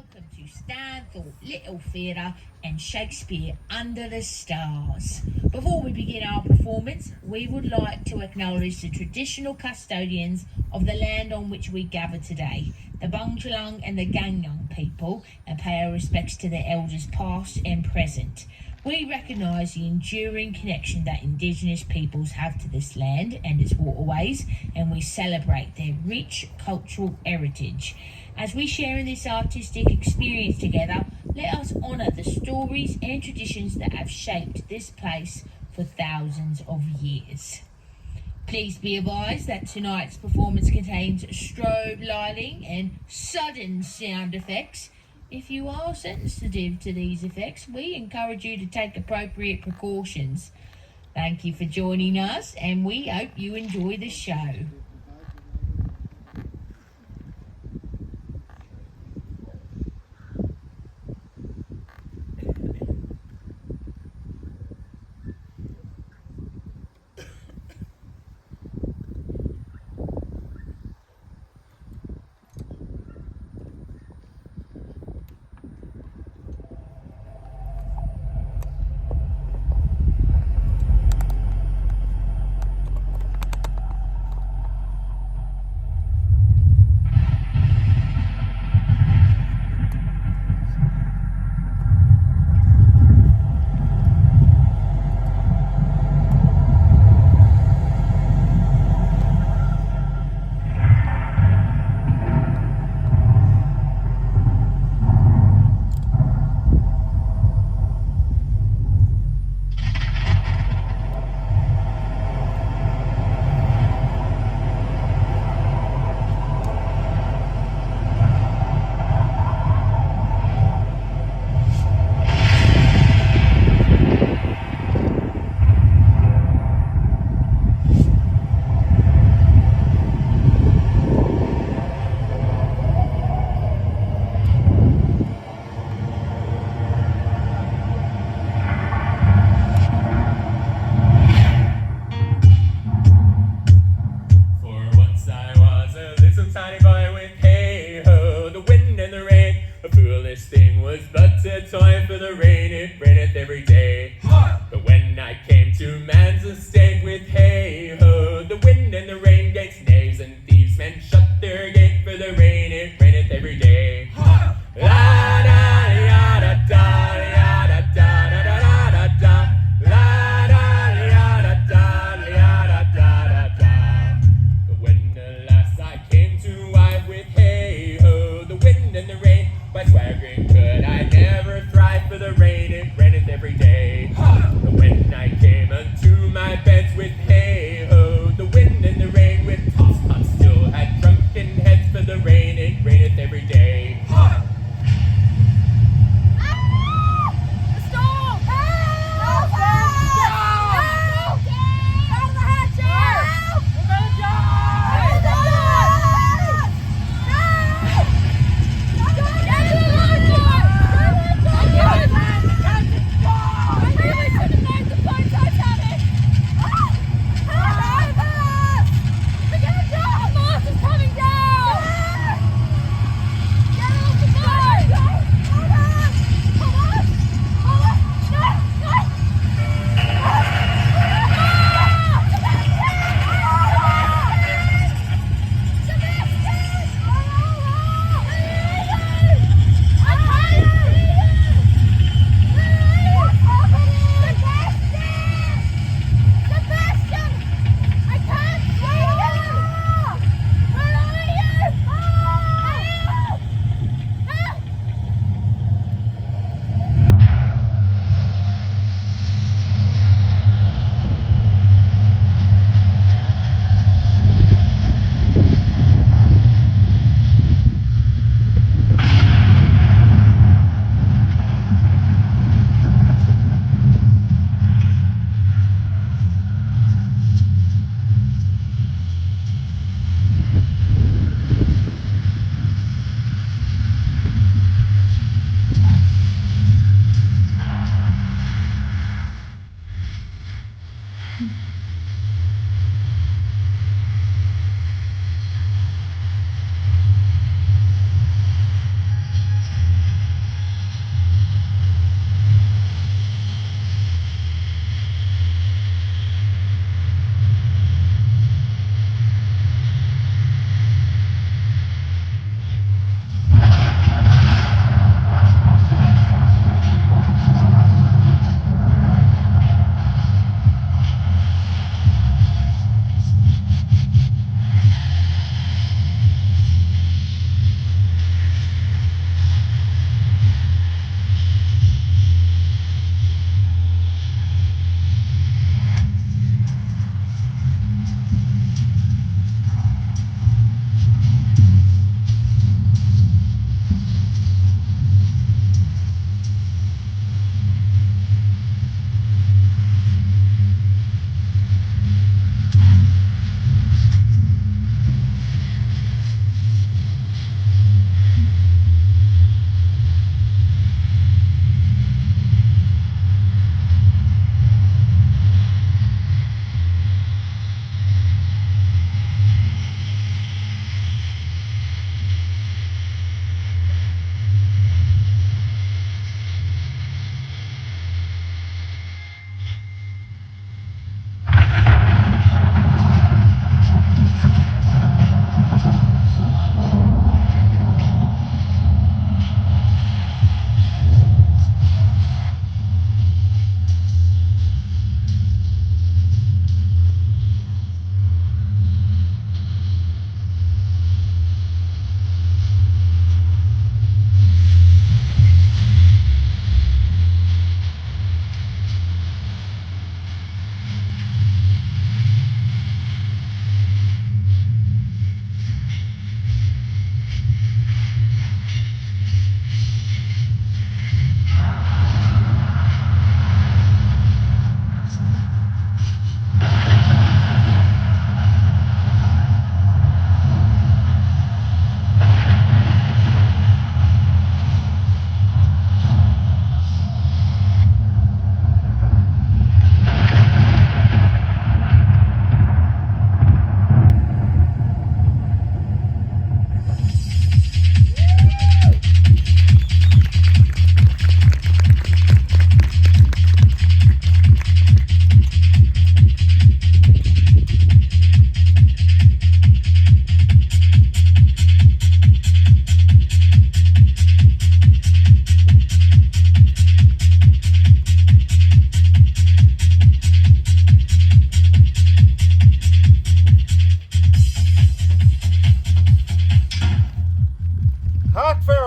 welcome to Stanthorpe Little Theatre and Shakespeare Under the Stars. Before we begin our performance, we would like to acknowledge the traditional custodians of the land on which we gather today, the Bundjalung and the Gangyang people, and pay our respects to their elders past and present. We recognise the enduring connection that Indigenous peoples have to this land and its waterways, and we celebrate their rich cultural heritage. As we share in this artistic experience together, let us honour the stories and traditions that have shaped this place for thousands of years. Please be advised that tonight's performance contains strobe lighting and sudden sound effects. If you are sensitive to these effects, we encourage you to take appropriate precautions. Thank you for joining us, and we hope you enjoy the show. When I came unto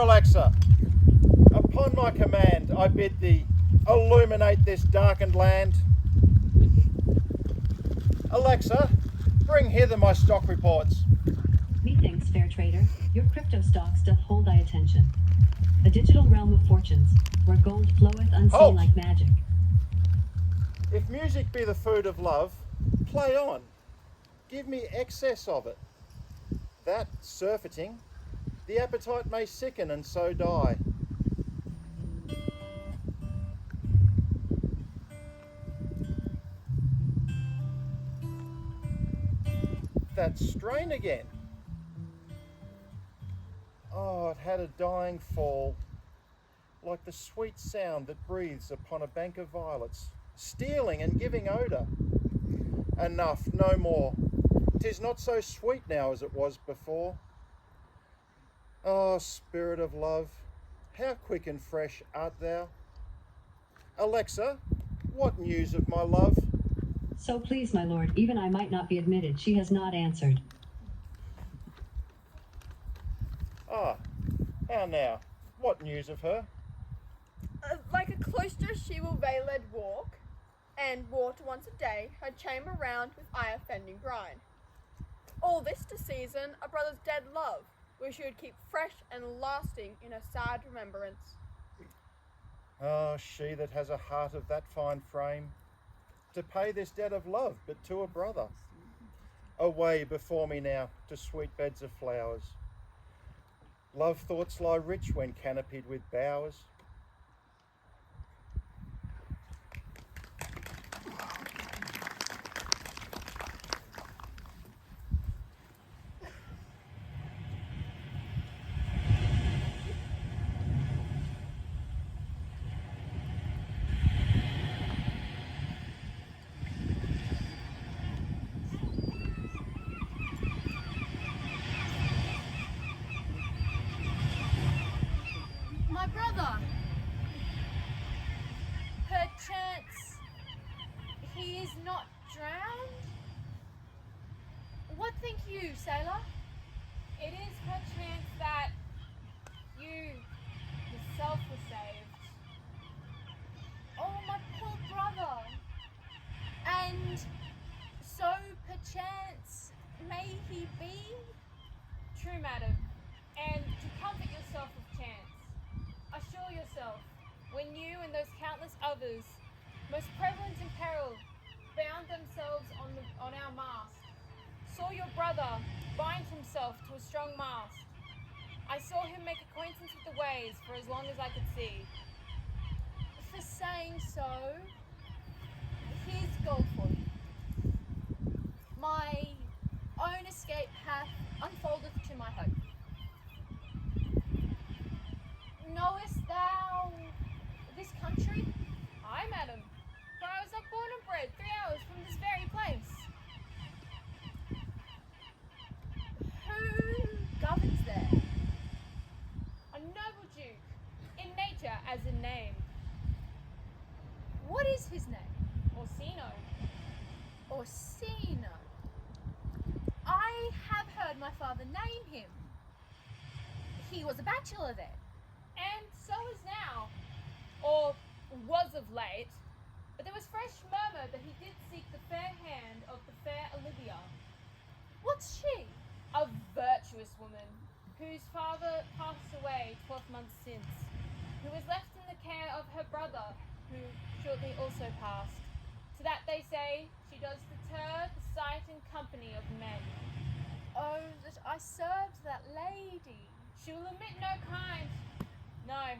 Alexa, upon my command I bid thee illuminate this darkened land. Alexa, bring hither my stock reports. Methinks, fair trader, your crypto stocks doth hold thy attention. A digital realm of fortunes, where gold floweth unseen Halt! like magic. If music be the food of love, play on. Give me excess of it. That, surfeiting, the appetite may sicken and so die. That strain again. Oh, it had a dying fall, like the sweet sound that breathes upon a bank of violets, stealing and giving odour. Enough, no more. 'Tis not so sweet now as it was before. Oh, spirit of love, how quick and fresh art thou? Alexa, what news of my love? So please, my lord, even I might not be admitted. She has not answered. Ah, how now? What news of her? Like a cloister she will veiled walk, and water once a day her chamber round with eye-offending brine. All this to season a brother's dead love, which she would keep fresh and lasting in her sad remembrance. Ah, she that has a heart of that fine frame, to pay this debt of love but to a brother. Away before me now to sweet beds of flowers. Love thoughts lie rich when canopied with bowers. My brother! Perchance he is not drowned? What think you, sailor? It is perchance that you yourself were saved. Oh, my poor brother! And so perchance may he be? True, madam. And to comfort yourself with chance, assure yourself, when you and those countless others, most prevalent in peril, bound themselves on our mast, saw your brother bind himself to a strong mast. I saw him make acquaintance with the ways for as long as I could see. For saying so, here's Goldfoot. My own escape hath unfolded to my hope. Knowest thou this country? Aye, madam, for I was not born and bred 3 hours from this very place. Who governs there? A noble duke, in nature as in name, What is his name? Orsino. Orsino. I have heard my father name him. He was a bachelor then. And so is now, or was of late, but there was fresh murmur that he did seek the fair hand of the fair Olivia, What's she? a virtuous woman, whose father passed away 12 months since, who was left in the care of her brother, who shortly also passed. To that they say, she does deter the sight and company of men. Oh, that I served that lady. She will omit no kind, no,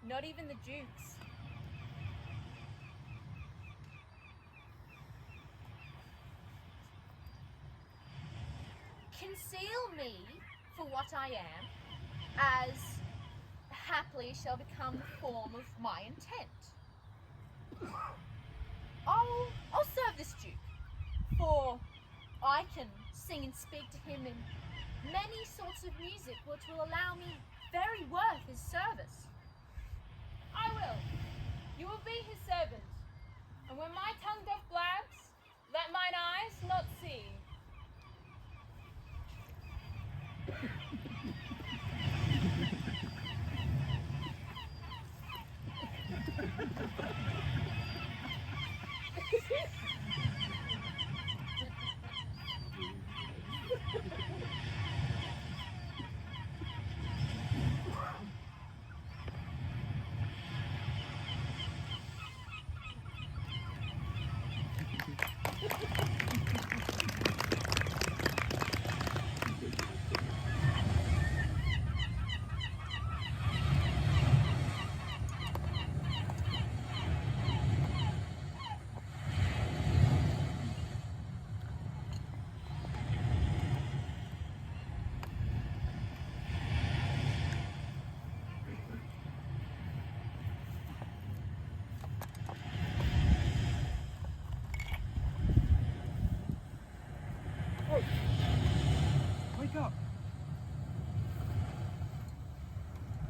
not even the duke's. Conceal me for what I am, as haply shall become the form of my intent. I'll serve this duke, for I can sing and speak to him in many sorts of music which will allow me very worth his service. I will. You will be his servant, and when my tongue doth blabs, let mine eyes not see.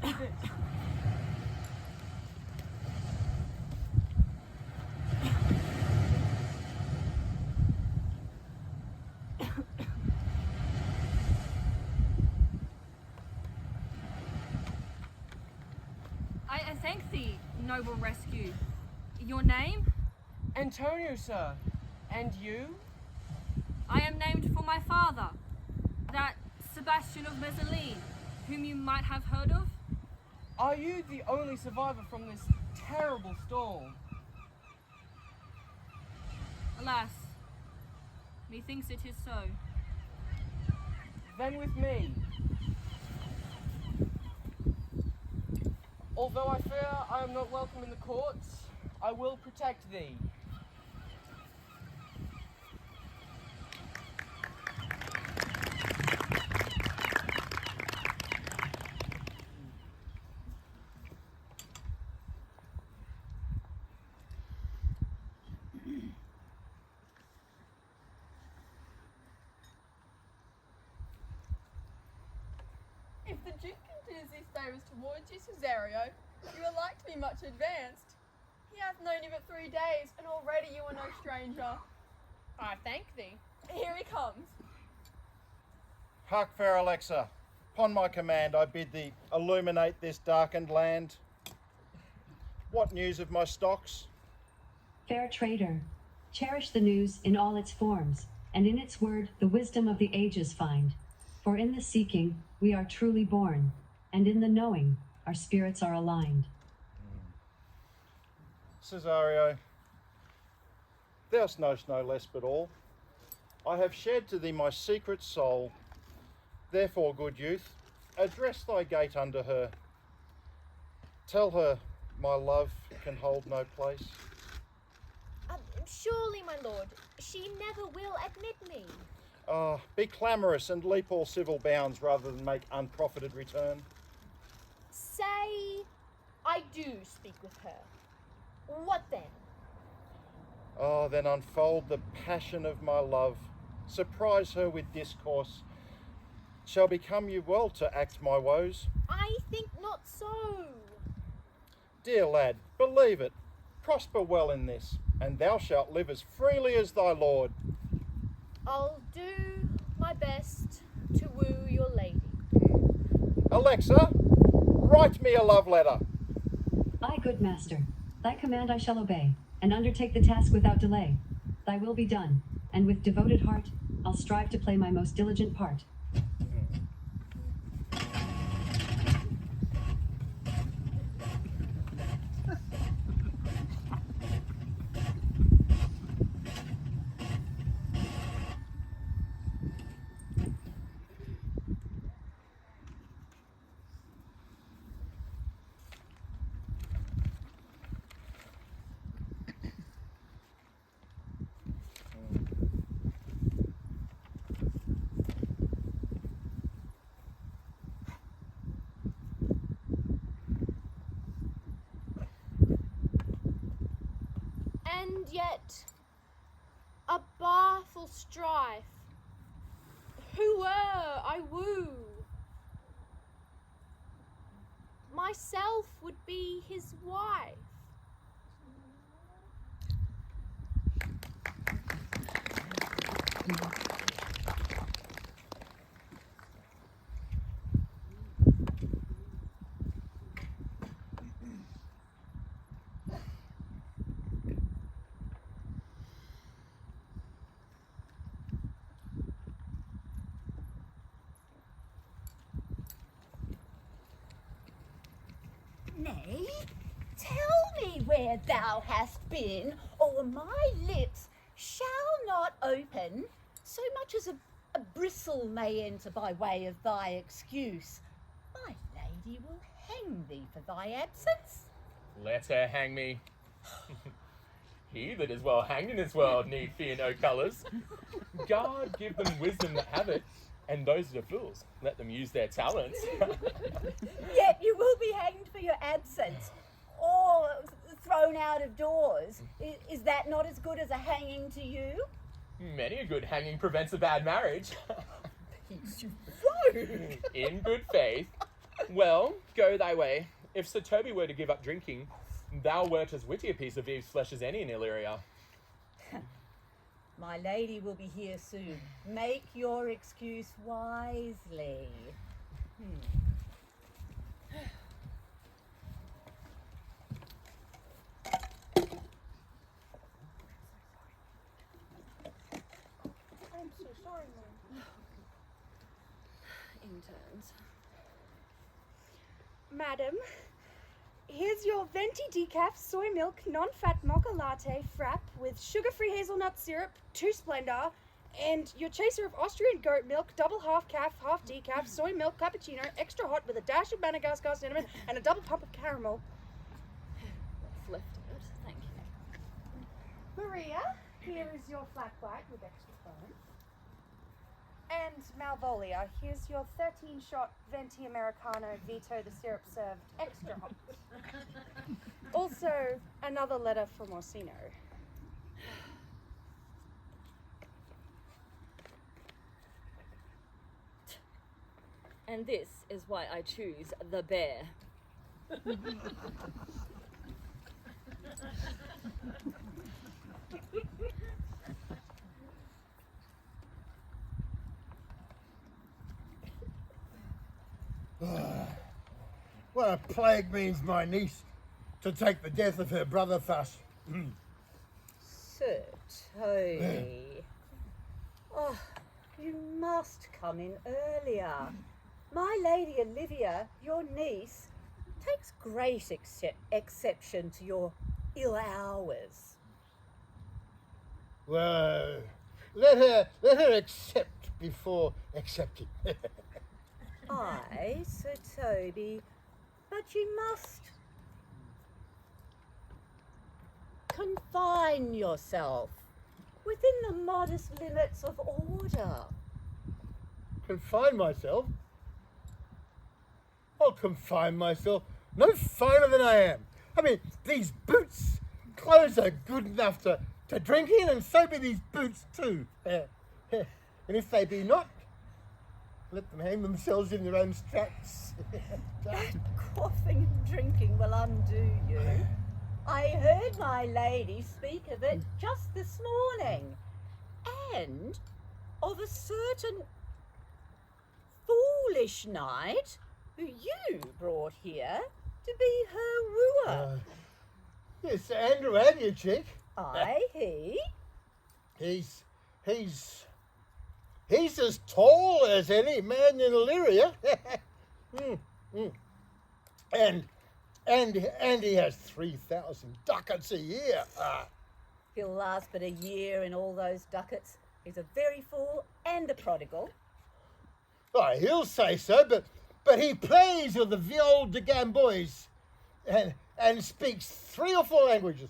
I thank thee, noble rescue. Your name? Antonio, sir. And you? I am named for my father, that Sebastian of Mezzaline, whom you might have heard of. Are you the only survivor from this terrible storm? Alas, methinks it is so. Then with me. Although I fear I am not welcome in the courts, I will protect thee. If the Duke continues these favours towards you, Cesario, you are like to be much advanced. He hath known you but 3 days, and already you are no stranger. I thank thee. Here he comes. Hark, fair Alexa. Upon my command, I bid thee illuminate this darkened land. What news of my stocks? Fair trader, cherish the news in all its forms, and in its word the wisdom of the ages find. For in the seeking we are truly born, and in the knowing our spirits are aligned. Cesario, thou knowest no less but all. I have shared to thee my secret soul. Therefore, good youth, address thy gate unto her. Tell her my love can hold no place. Surely, my lord, she never will admit me. Be clamorous and leap all civil bounds rather than make unprofited return. Say I do speak with her. What then? Then unfold the passion of my love. Surprise her with discourse. Shall become you well to act my woes. I think not so. Dear lad, believe it. Prosper well in this, and thou shalt live as freely as thy lord. I'll do my best to woo your lady. Alexa, write me a love letter. Aye, good master, thy command I shall obey, and undertake the task without delay. Thy will be done, and with devoted heart, I'll strive to play my most diligent part. And yet, a barful strife. Whoe'er I woo, myself would be his wife. Nay, tell me where thou hast been, or my lips shall not open, so much as a bristle may enter by way of thy excuse. My lady will hang thee for thy absence. Let her hang me. He that is well hanged in this world need fear no colours. God give them wisdom that have it, and those that are fools, let them use their talents. Yet you will be hanged for your absence, or thrown out of doors. Is that not as good as a hanging to you? Many a good hanging prevents a bad marriage. You rogue! In good faith, Well, go thy way. If Sir Toby were to give up drinking, thou wert as witty a piece of Eve's flesh as any in Illyria. My lady will be here soon. Make your excuse wisely. I'm so sorry, Mum. Interns. Madam, here's your venti decaf soy milk non-fat mocha latte frap with sugar-free hazelnut syrup, 2 Splendor, and your chaser of Austrian goat milk, double half calf, half decaf, soy milk cappuccino, extra hot with a dash of Madagascar cinnamon and a double pump of caramel. What's left of it? Thank you. Maria, here is your flat white with extra foam. And Malvolia, here's your 13-shot venti Americano Vito the syrup served extra hot. Also, another letter from Orsino. And this is why I choose the bear. What a plague means my niece to take the death of her brother thus. Sir Toby. Oh, you must come in earlier. My Lady Olivia, your niece, takes great exception to your ill hours. Well, let her accept before accepting. Aye, Sir Toby, but you must confine yourself within the modest limits of order. Confine myself? I'll confine myself no finer than I am. I mean, these boots, clothes are good enough to drink in, and so be these boots too. And if they be not, let them hang themselves in their own straps. Quaffing and drinking will undo you. I heard my lady speak of it just this morning, and of a certain foolish knight who you brought here to be her wooer. Yes, Sir Andrew and you, chick. Aye, he. He's as tall as any man in Illyria. And he has 3,000 ducats a year. He'll last but a year in all those ducats. He's a very fool and a prodigal. Why, he'll say so, but he plays with the viol de gamboys and speaks 3 or 4 languages,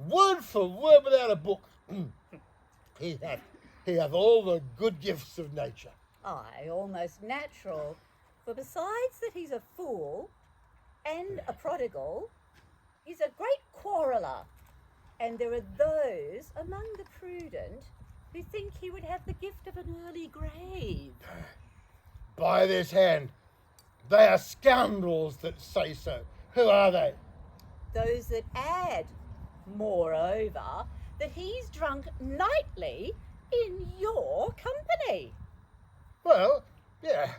word for word without a book. He hath all the good gifts of nature. Aye, almost natural. For besides that he's a fool and a prodigal, he's a great quarreller. And there are those among the prudent who think he would have the gift of an early grave. By this hand, they are scoundrels that say so. Who are they? Those that add, moreover, that he's drunk nightly in your company. Well, yeah,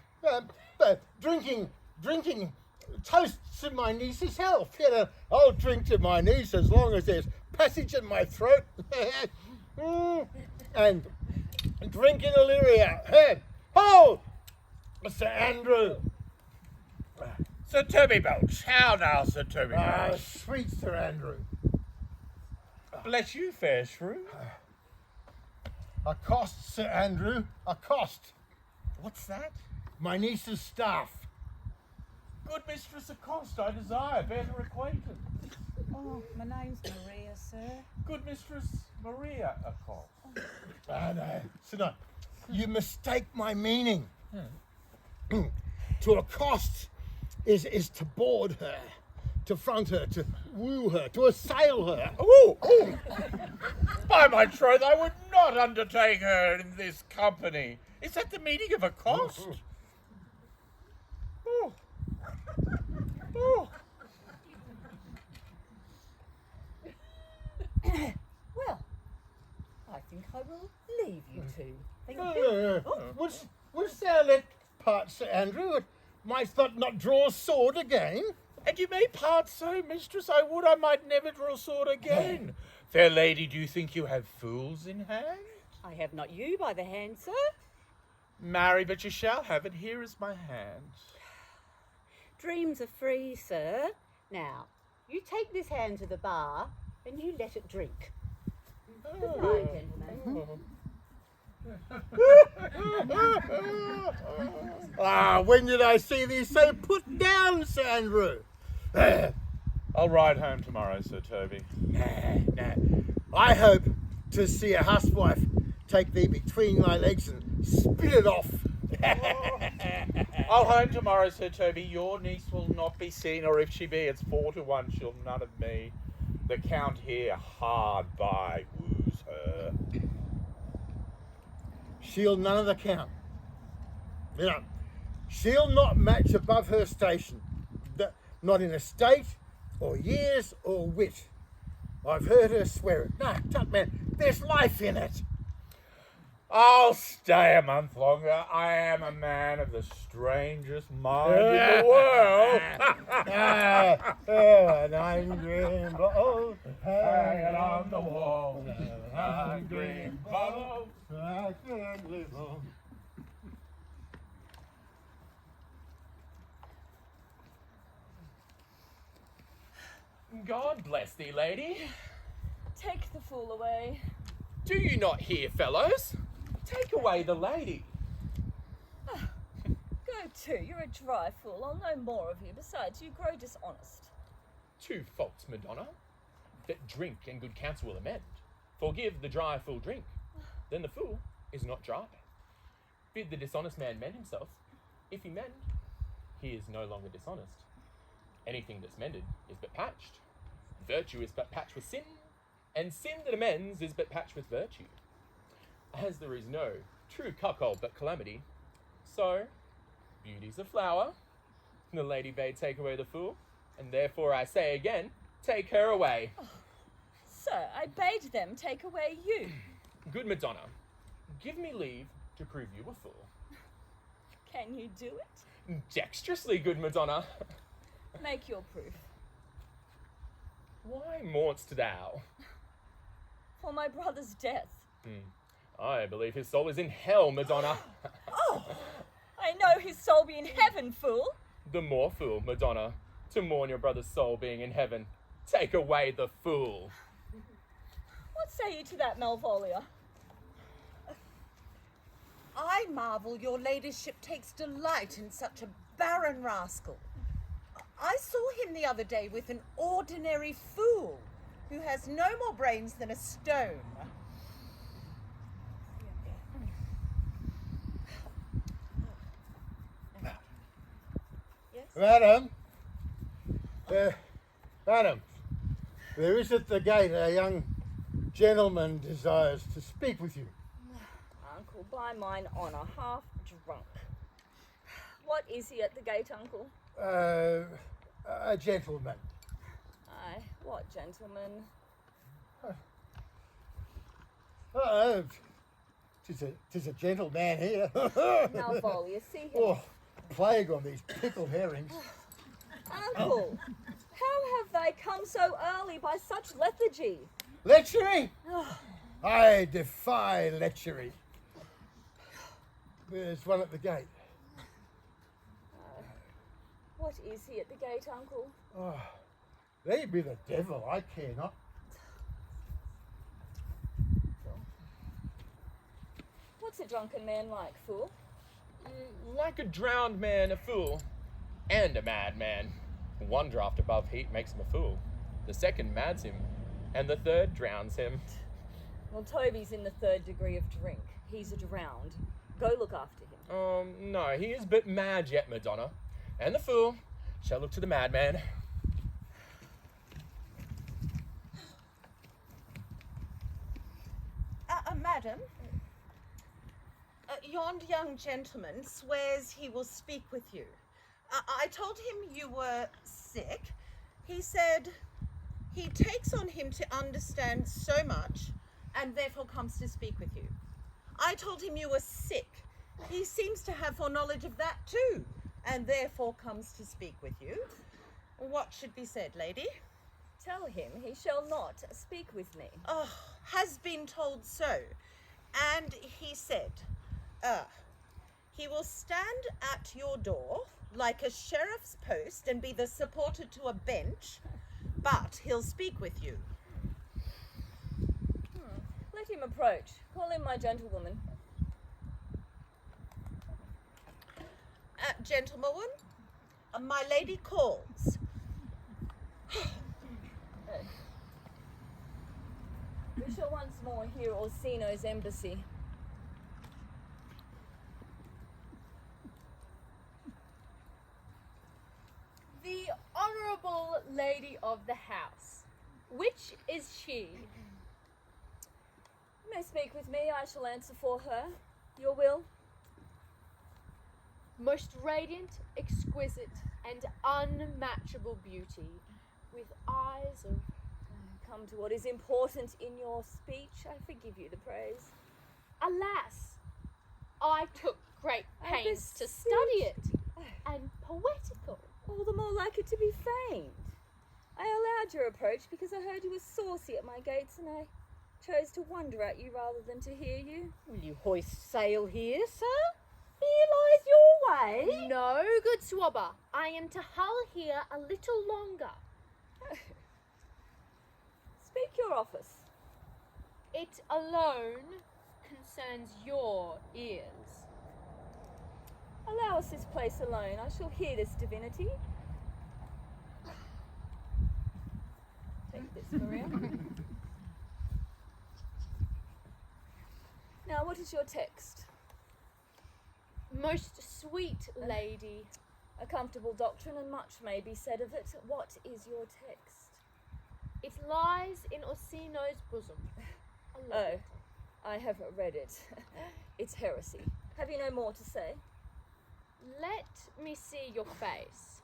but drinking toasts to my niece's health. You know, I'll drink to my niece as long as there's passage in my throat. And drink in Illyria. Hey, ho! Sir Andrew. Sir Toby Belch. How now, Sir Toby Belch? Sweet Sir Andrew. Bless you, fair shrew. Accost, Sir Andrew, accost. What's that? My niece's staff. Good mistress accost, I desire better acquaintance. Oh, my name's Maria, sir. Good mistress Maria accost. No, Sir Knight, you mistake my meaning. To accost is to board her, to front her, to woo her, to assail her. Ooh, ooh. By my troth, I would not undertake her in this company. Is that the meaning of accost? Ooh. I will leave you two. Thank you. Wouldst thou let part, Sir Andrew? Mightst thou not draw sword again? And you may part so, mistress. I would I might never draw sword again. Fair lady, do you think you have fools in hand? I have not you by the hand, sir. Marry, but you shall have it. Here is my hand. Dreams are free, sir. Now, you take this hand to the bar and you let it drink. Good night, gentlemen. When did I see thee so put down, Sir Andrew? I'll ride home tomorrow, Sir Toby. Nah. I hope to see a housewife take thee between thy legs and spit it off. I'll home tomorrow, Sir Toby. Your niece will not be seen, or if she be, it's 4-1. She'll none of me. The Count here hard by woos her. She'll none of the Count. You know, she'll not match above her station, not in estate, or years, or wit. I've heard her swear it. No, tut man, there's life in it. I'll stay a month longer. I am a man of the strangest mind in the world. An angry bottle hanging on the wall. An angry bottle. I can't live on. God bless thee, lady. Take the fool away. Do you not hear, fellows? Take away the lady. Go to, you're a dry fool. I'll know more of you. Besides, you grow dishonest. 2 faults, Madonna, that drink and good counsel will amend. Forgive the dry fool drink, then the fool is not dry. Bid the dishonest man mend himself. If he mend, he is no longer dishonest. Anything that's mended is but patched. Virtue is but patched with sin, and sin that amends is but patched with virtue. As there is no true cuckold but calamity, so beauty's a flower. The lady bade take away the fool, and therefore I say again, take her away. Oh, sir, I bade them take away you. Good Madonna, give me leave to prove you a fool. Can you do it? Dexterously, good Madonna. Make your proof. Why mourn'st thou? For my brother's death. I believe his soul is in hell, Madonna. Oh, I know his soul be in heaven, fool. The more fool, Madonna, to mourn your brother's soul being in heaven. Take away the fool. What say you to that, Malvolia? I marvel your ladyship takes delight in such a barren rascal. I saw him the other day with an ordinary fool who has no more brains than a stone. Yes? Madam, there is at the gate a young gentleman desires to speak with you. Uncle, by mine honour, half drunk. What is he at the gate, Uncle? A gentleman. Aye, what gentleman? Tis a gentleman here. Malvolia, see him. Oh, plague on these pickled herrings. Uncle, how have they come so early by such lethargy? Lechery? I defy lechery. There's one at the gate. What is he at the gate, Uncle? Oh, they be the devil, I care not. What's a drunken man like, fool? Like a drowned man, a fool, and a madman. One draught above heat makes him a fool. The second mads him, and the third drowns him. Well, Toby's in the 3rd degree of drink. He's a drowned. Go look after him. No, he is but mad yet, Madonna. And the fool shall look to the madman. Madam, yond young gentleman swears he will speak with you. I told him you were sick. He said he takes on him to understand so much and therefore comes to speak with you. I told him you were sick. He seems to have foreknowledge of that too, and therefore comes to speak with you. What should be said, lady? Tell him he shall not speak with me. Oh, has been told so. And he said, he will stand at your door like a sheriff's post and be the supporter to a bench, but he'll speak with you. Let him approach. Call him my gentlewoman. Gentlewoman, my lady calls. We shall once more hear Orsino's embassy. The Honourable Lady of the House. Which is she? You may speak with me, I shall answer for her. Your will? Most radiant, exquisite, and unmatchable beauty, with eyes of... Come to what is important in your speech. I forgive you the praise. Alas, I took great pains to study it, and poetical. All the more like it to be feigned. I allowed your approach because I heard you were saucy at my gates, and I chose to wonder at you rather than to hear you. Will you hoist sail here, sir? Here lies your way. No, good swabber. I am to hull here a little longer. Speak your office. It alone concerns your ears. Allow us this place alone. I shall hear this divinity. Take this, Maria. Now, what is your text? Most sweet lady. A comfortable doctrine, and much may be said of it. What is your text? It lies in Orsino's bosom. Oh, I have read it. It's heresy. Have you no more to say? Let me see your face.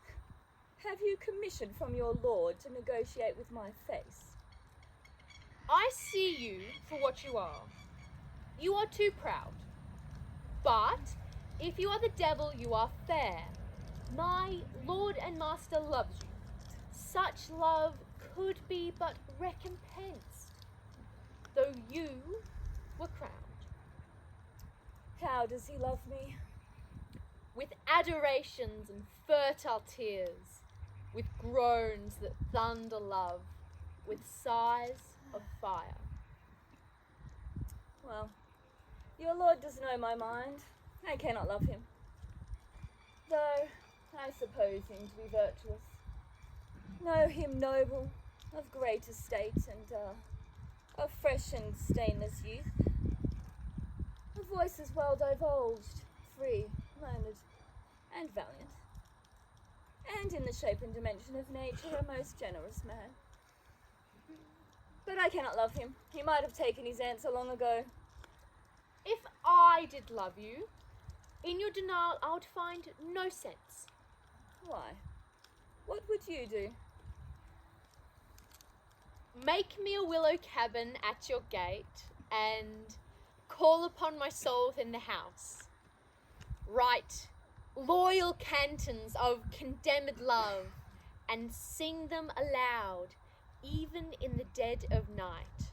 Have you commission from your lord to negotiate with my face? I see you for what you are. You are too proud. But if you are the devil, you are fair. My lord and master loves you. Such love could be but recompensed, though you were crowned. How does he love me? With adorations and fertile tears, with groans that thunder love, with sighs of fire. Well, your lord does know my mind. I cannot love him. Though I suppose him to be virtuous. Know him noble, of great estate, and of fresh and stainless youth. A voice is well divulged, free, learned, and valiant. And in the shape and dimension of nature, a most generous man. But I cannot love him. He might have taken his answer long ago. If I did love you, in your denial I would find no sense. Why? What would you do? Make me a willow cabin at your gate, and call upon my soul within the house. Write loyal cantons of condemned love, and sing them aloud, even in the dead of night.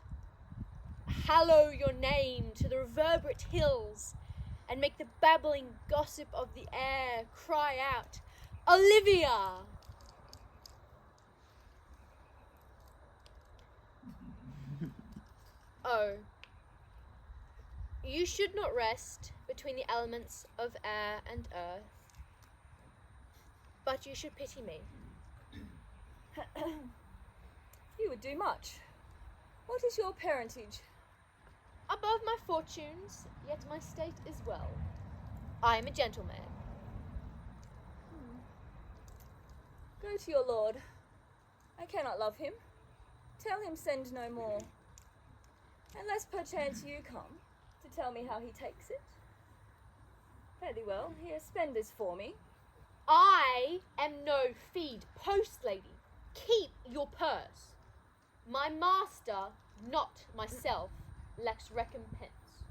Hallow your name to the reverberate hills, and make the babbling gossip of the air cry out, Olivia! Oh, you should not rest between the elements of air and earth, but you should pity me. You would do much. What is your parentage? Above my fortunes, yet my state is well. I am a gentleman. Go to your lord. I cannot love him. Tell him send no more. Unless perchance you come to tell me how he takes it. Very well, here, spend this for me. I am no feed post lady. Keep your purse. My master, not myself, lacks recompense.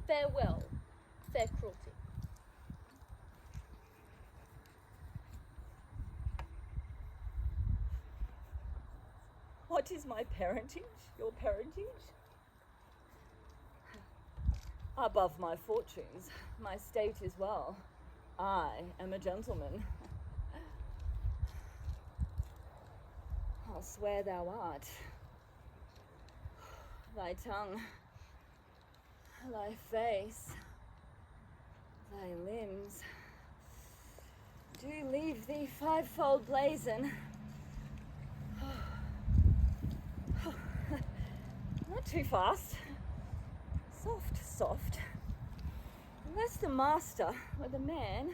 Farewell, fair cruelty. What is my parentage? Your parentage? Above my fortunes, my state is well. I am a gentleman. I'll swear thou art. Thy tongue, thy face, thy limbs do leave thee fivefold blazon. Not too fast. Soft, soft. Unless the master, or the man,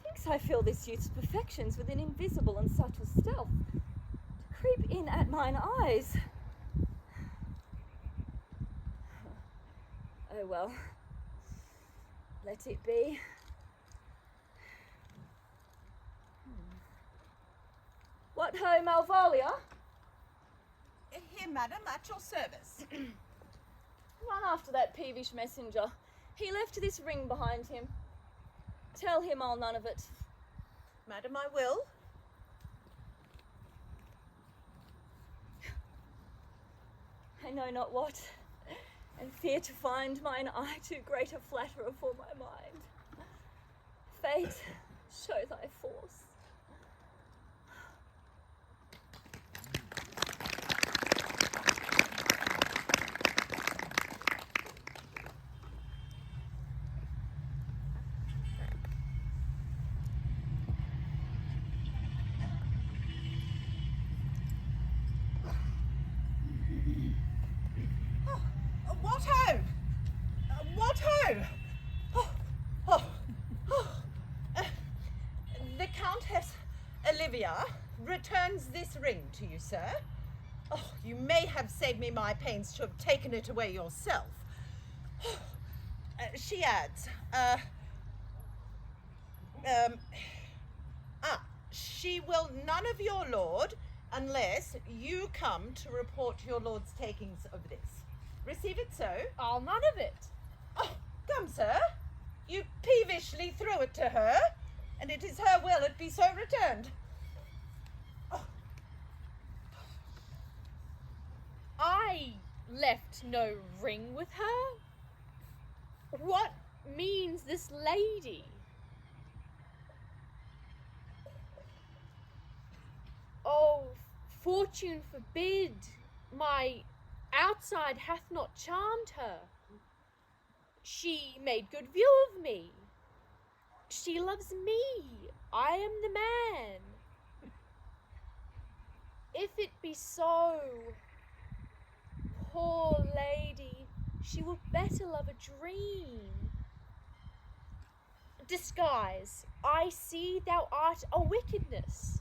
thinks I feel this youth's perfections with an invisible and subtle stealth, to creep in at mine eyes. Oh well, let it be. What ho, Malvolia? Here, madam, at your service. Run after that peevish messenger. He left this ring behind him. Tell him I'll none of it. Madam, I will. I know not what, and fear to find mine eye too great a flatterer for my mind. Fate, show thy force. What ho? What ho? The Countess Olivia returns this ring to you, sir. Oh, you may have saved me my pains to have taken it away yourself. She adds, she will none of your lord unless you come to report your lord's takings of this. Receive it so? I'll none of it. Oh, come, sir. You peevishly threw it to her, and it is her will it be so returned. Oh. I left no ring with her. What means this lady? Oh, fortune forbid, my outside hath not charmed her. She made good view of me. She loves me. I am the man. If it be so, poor lady, she will better love a dream. Disguise, I see thou art a wickedness.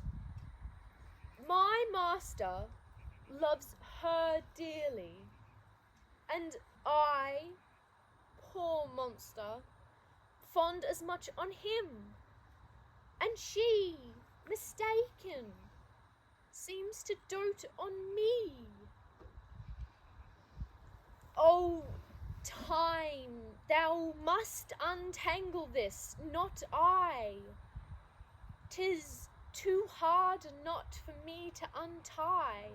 My master loves her dearly, and I, poor monster, fond as much on him, and she, mistaken, seems to dote on me. Oh, time, thou must untangle this, not I. 'Tis too hard a knot for me to untie.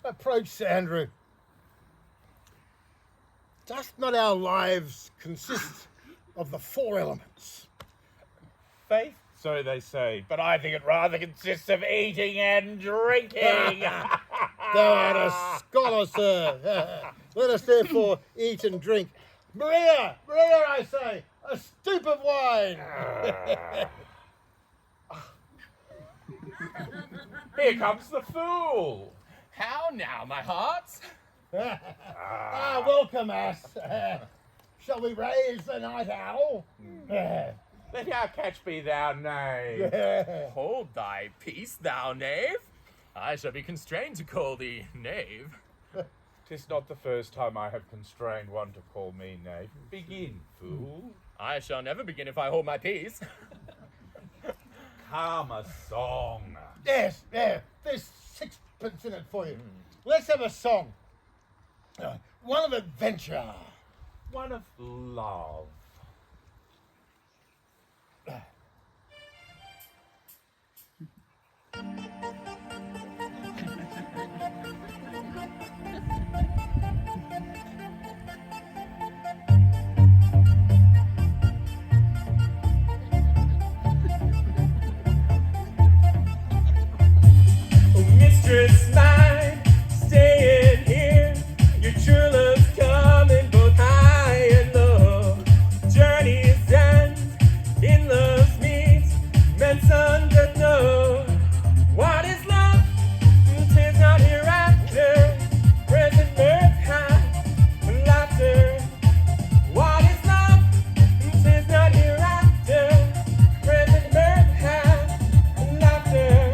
Approach, Sir Andrew. Doth not our lives consist of the four elements? Faith, so they say, but I think it rather consists of eating and drinking. Thou art a scholar, sir. Let us therefore eat and drink. Maria, I say, a stoop of wine. Here comes the fool. How now, my hearts? Welcome, ass. Shall we raise the night owl? Let our catch be thou knave. Hold thy peace, thou knave. I shall be constrained to call thee knave. 'Tis not the first time I have constrained one to call me knave. Begin, fool. I shall never begin if I hold my peace. Come, a song. Yes, there. There's sixpence in it for you. Let's have a song. One of adventure. One of love. Mistress mine, staying here. Your true love's coming both high and low. Journeys end in love's meet, men's undergo. What is love? 'Tis not hereafter. Present mirth, high laughter. What is love? 'Tis not hereafter. Present mirth, high laughter.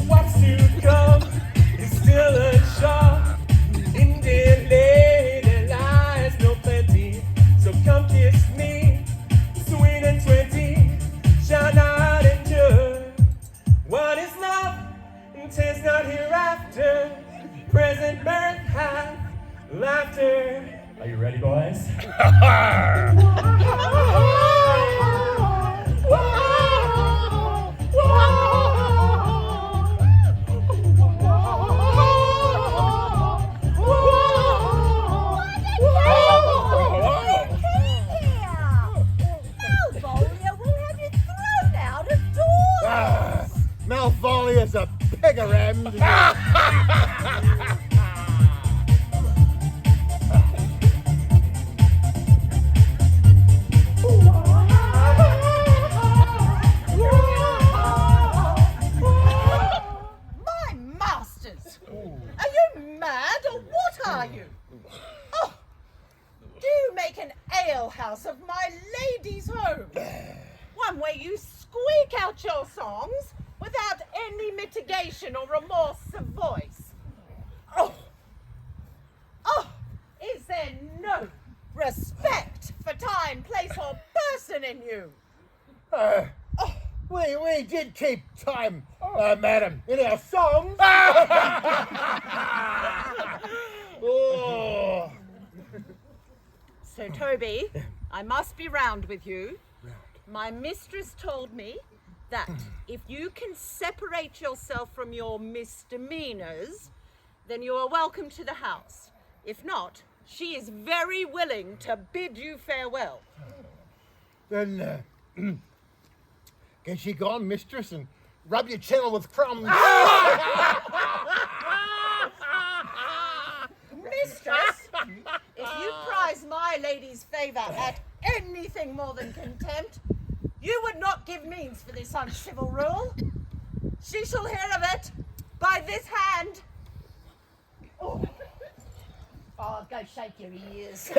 What's to come is still unsure. In delayed lies no plenty. So come kiss me, sweet and 20 shall not endure. What is love? 'Tis not hereafter. Present mirth, high laughter. Are you ready, boys? Malvolio will have you thrown out of doors. Malvolia's a pig-a-ram. My masters! Are you mad or what are you? Oh, do make an alehouse of my lady's home. One where you squeak out your songs without any mitigation or remorse of voice. Oh, is there no respect for time, place, or person in you? We did keep time, madam, in our songs. Oh. So, Toby, I must be round with you. My mistress told me that if you can separate yourself from your misdemeanors, then you are welcome to the house. If not, she is very willing to bid you farewell. Then, get she gone, mistress, and rub your channel with crumbs. Mistress, if you prize my lady's favour at anything more than contempt, you would not give means for this uncivil rule. She shall hear of it by this hand. Oh, go shake your ears.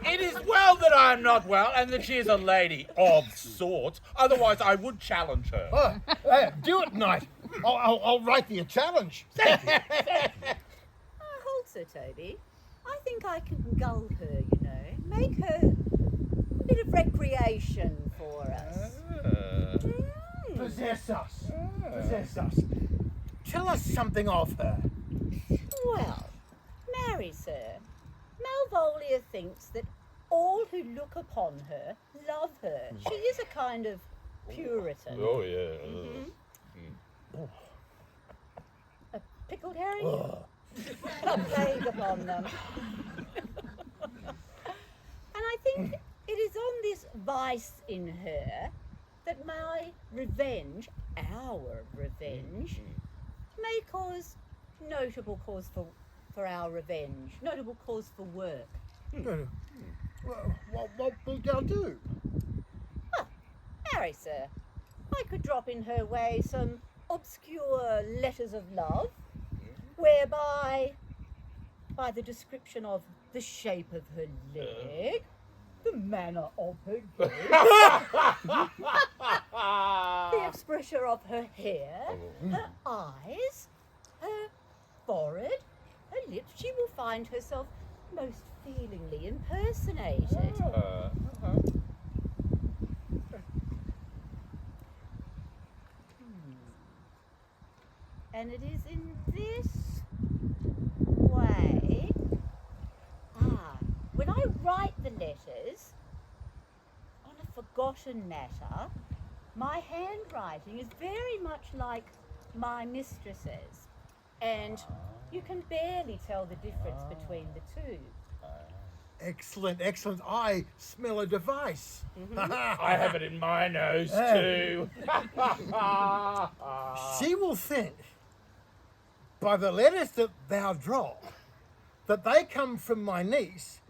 It is well that I am not well, and that she is a lady of sorts. Otherwise, I would challenge her. Do it, knight. I'll write thee a challenge. Hold, Sir Toby. I think I can gull her, you know. Make her a bit of recreation for us. Possess us. Possess us. Tell us something of her. Well, marry, sir, Malvolia thinks that all who look upon her love her. She is a kind of Puritan. Oh, yeah. A pickled herring? A plague upon them. And I think it is on this vice in her that my revenge, our revenge, may cause notable cause for our revenge, notable cause for work. What will thou do? Well, marry, sir, I could drop in her way some obscure letters of love, whereby, by the description of the shape of her leg, the manner of her gait, the expression of her hair, her eyes, her forehead, her lips, she will find herself most feelingly impersonated. And it is in this way, when I write the letters on a forgotten matter, my handwriting is very much like my mistress's, and you can barely tell the difference between the two. Excellent, excellent. I smell a device. I have it in my nose too. She will think, by the letters that thou draw, that they come from my niece,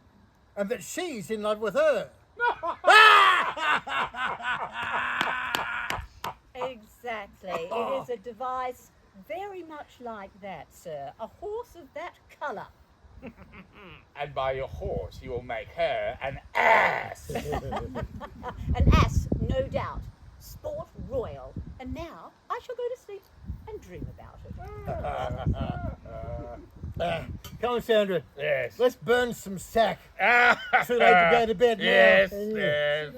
and that she's in love with her. Exactly. It is a device very much like that, sir. A horse of that colour. And by your horse, you will make her an ass. An ass, no doubt. Sport royal. And now I shall go to sleep and dream about it. Come on, Sandra. Yes. Let's burn some sack. Too late to go to bed now. Yes, yes.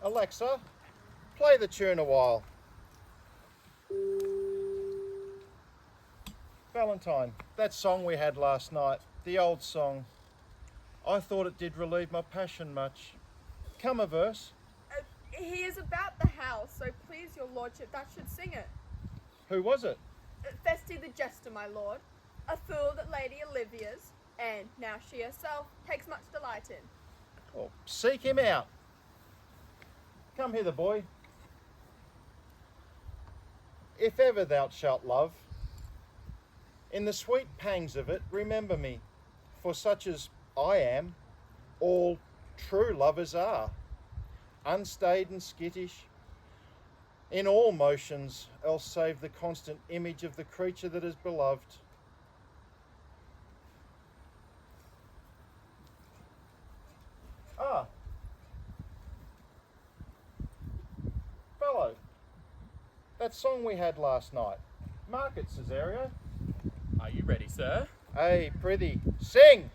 Alexa, play the tune a while. Valentine, that song we had last night, the old song. I thought it did relieve my passion much. Come a verse. He is about the house, so please your lordship, that should sing it. Who was it? Feste the jester, my lord, a fool that Lady Olivia's, and now she herself takes much delight in. Well, seek him out. Come hither, boy. If ever thou shalt love, in the sweet pangs of it, remember me, for such as I am, all true lovers are, unstayed and skittish, in all motions, else save the constant image of the creature that is beloved. Fellow, that song we had last night. Mark it, Cesario. Are you ready, sir? Hey, prithee, sing!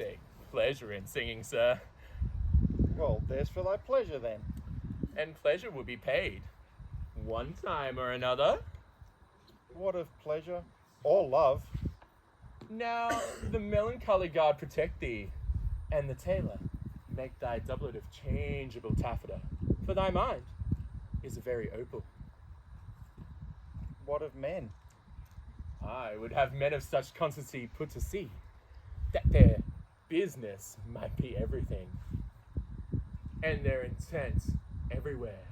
take pleasure in singing, sir. Well, there's for thy pleasure then. And pleasure will be paid, one time or another. What of pleasure or love? Now, the melancholy god protect thee, and the tailor make thy doublet of changeable taffeta, for thy mind is a very opal. What of men? I would have men of such constancy put to sea, that their business might be everything, and their intent everywhere,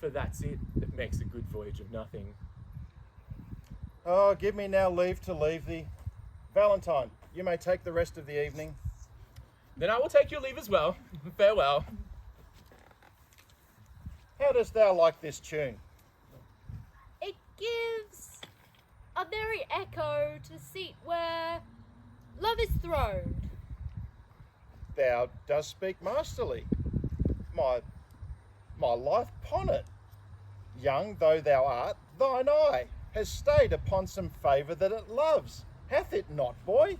for that's it that makes a good voyage of nothing. Oh, give me now leave to leave thee. Valentine, you may take the rest of the evening. Then I will take your leave as well. Farewell. How dost thou like this tune? It gives a very echo to the seat where love is throned. Thou dost speak masterly. My life pon it. Young though thou art, thine eye has stayed upon some favour that it loves. Hath it not, boy?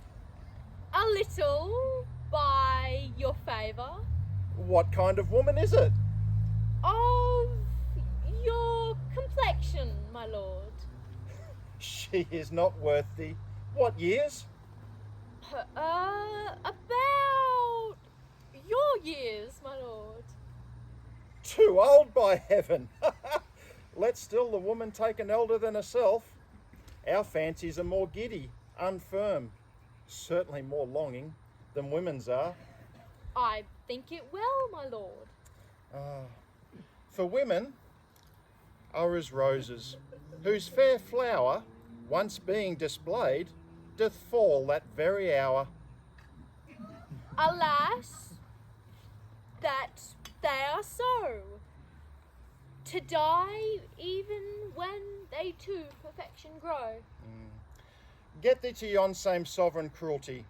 A little, by your favour. What kind of woman is it? Of your complexion, my lord. She is not worth thee. What years? About your years, my lord. Too old, by heaven. Let still the woman take an elder than herself. Our fancies are more giddy, unfirm, certainly more longing than women's are. I think it well, my lord. For women are as roses, whose fair flower, once being displayed, doth fall that very hour. Alas, that they are so, to die even when they to perfection grow. Get thee to yon same sovereign cruelty.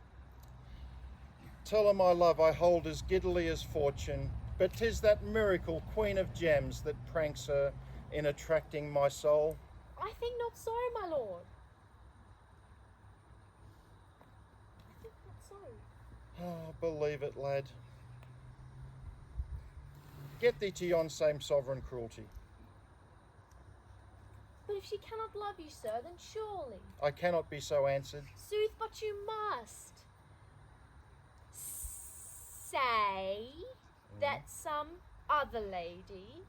Tell her my love I hold as giddily as fortune, but 'tis that miracle queen of gems that pranks her in attracting my soul. I think not so, my lord. I think not so. Oh, believe it, lad. Get thee to yon same sovereign cruelty. But if she cannot love you, sir, then surely. I cannot be so answered. Sooth, but you must. Say that some other lady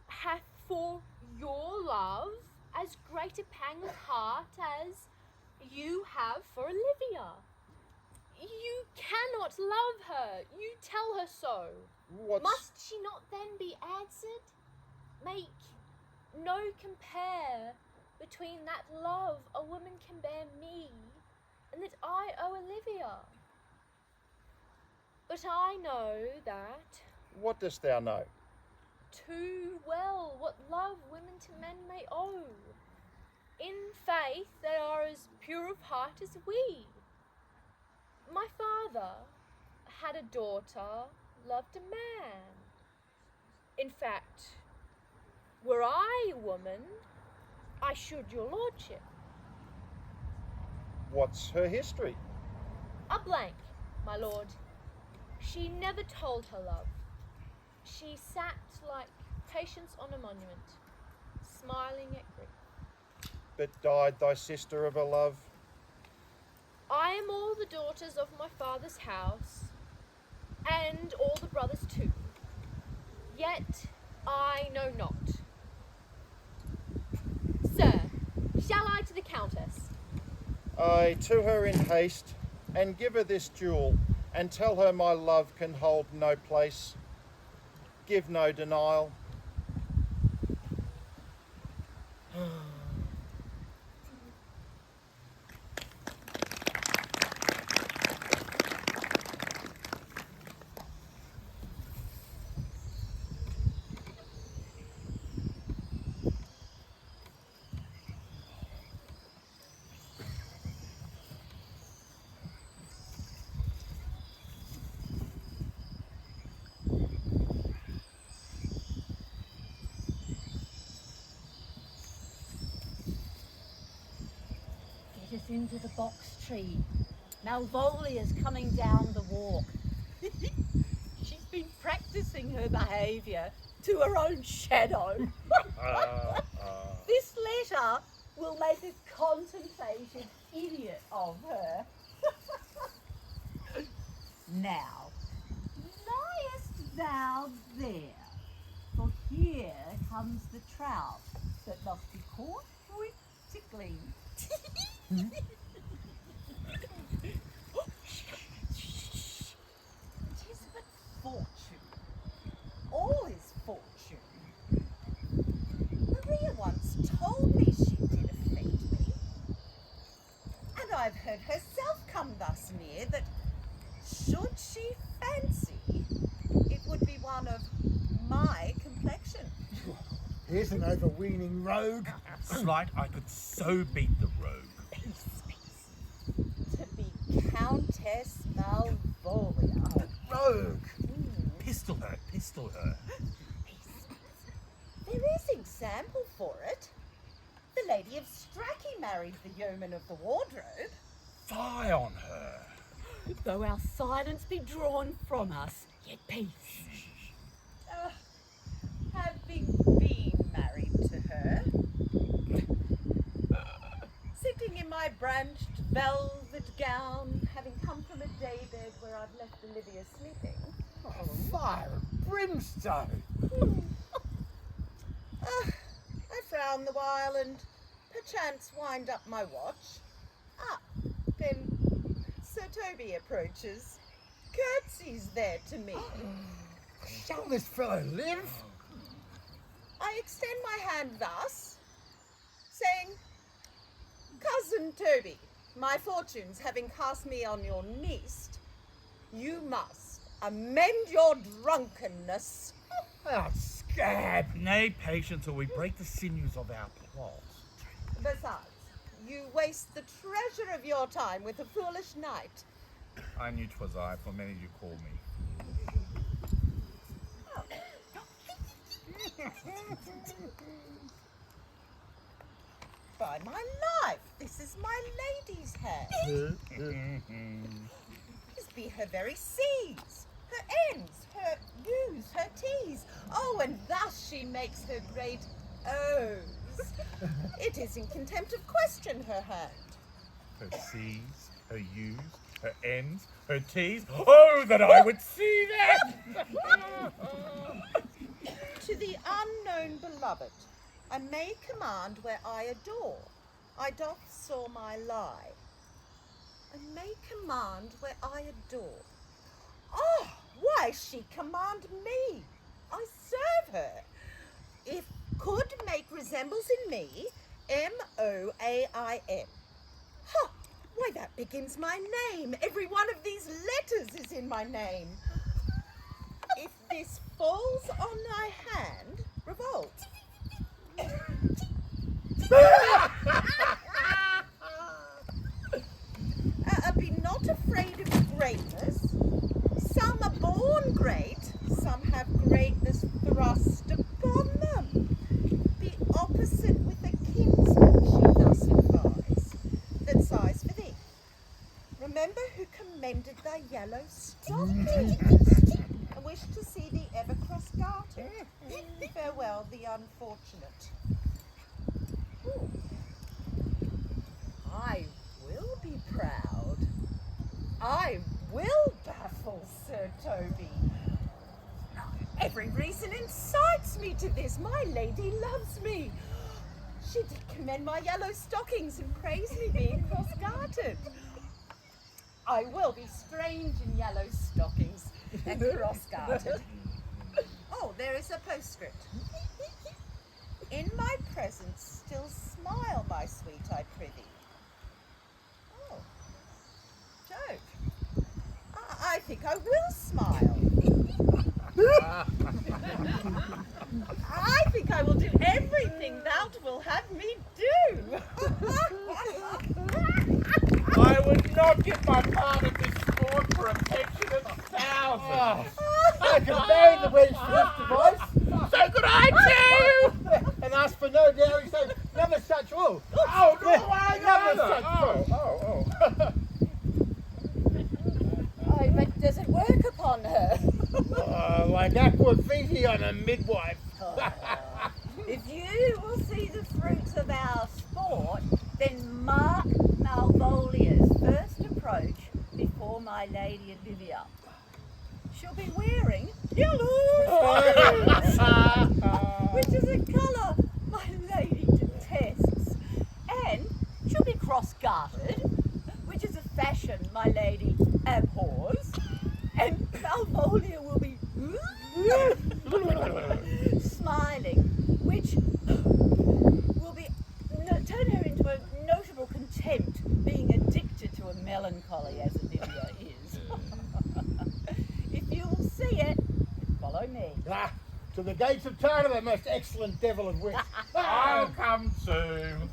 hath for your love as great a pang of heart as you have for Olivia. You cannot love her. You tell her so. Must she not then be answered? Make no compare between that love a woman can bear me and that I owe Olivia. But I know that What dost thou know? too well what love women to men may owe. In faith they are as pure of heart as we. My father had a daughter, loved a man. In fact, were I a woman, I should your lordship. What's her history? A blank, my lord. She never told her love. She sat like Patience on a monument, smiling at grief. But died thy sister of a love? I am all the daughters of my father's house, and all the brothers too. Yet I know not. Sir, shall I to the countess? Aye, to her in haste, and give her this jewel, and tell her my love can hold no place. Give no denial. Get us into the box tree. Malvolia's coming down the walk. She's been practicing her behaviour to her own shadow. This letter will make a contemplative idiot of her. Now, liest thou there, for here comes the trout that must be caught with tickling. Tis but fortune. All is fortune. Maria once told me she did affect me. And I've heard herself come thus near that should she fancy, it would be one of my complexion. Here's an overweening rogue. Slight, I could so beat the rogue. To be Countess Malvolia. Rogue. Pistol her, pistol her. There is example for it. The Lady of Strachey married the yeoman of the wardrobe. Fie on her. Though our silence be drawn from us, yet peace. Having been married to her, sitting in my branched velvet gown, having come from a daybed where I've left Olivia sleeping. Fire and brimstone. I frown the while and perchance wind up my watch. Then Sir Toby approaches, curtsies there to me. Shall this fellow live? I extend my hand thus, saying, Cousin Toby, my fortunes having cast me on your nest, you must amend your drunkenness. Scab. Nay, patience, or we break the sinews of our plot. Besides, you waste the treasure of your time with a foolish knight. I knew 'twas I, for many you call me. By my life, this is my lady's hand. These be her very C's, her N's, her U's, her T's. Oh, and thus she makes her great O's. It is in contempt of question, her hand. Her C's, her U's, her N's, her T's. Oh, that I would see that! To the unknown beloved, I may command where I adore. I doth saw my lie. I may command where I adore. Oh, why she command me? I serve her. If could make resembles in me, M-O-A-I-N. Huh, why that begins my name. Every one of these letters is in my name. If this falls on thy hand, revolt. Be not afraid of greatness. Some are born great, some have greatness thrust upon them. Be opposite with a kinsman, she thus advised, that sighs for thee. Remember who commended thy yellow stockings, and wish to see thee ever cross-gartered. Farewell, the unfortunate. Ooh. I will be proud. I will baffle Sir Toby. Every reason incites me to this. My lady loves me. She did commend my yellow stockings and praise me being cross-gartered. I will be strange in yellow stockings and cross-gartered. Oh, there is a postscript. In my presence still smile, my sweet, I prithee. Oh, joke. I think I will smile. I think I will do everything thou wilt have me do. I would not give my part of this sport for a pension of 1,000. I can marry the wench for this device. So could I too! And ask for no dowry, so never such will. Oh, no, I never never. such will. like aqua vitae on a midwife. If you will see the fruits of our sport, then mark Malvolia's first approach before my lady Olivia. She'll be wearing yellow, which is a colour my lady detests, and she'll be cross-gartered, which is a fashion my lady abhors, and Malvolia will be smiling, which will be turn her into a notable contempt, being addicted to a melancholy as Olivia is. If you will see it, follow me. To the gates of Tartar, most excellent devil of wit. I'll come too.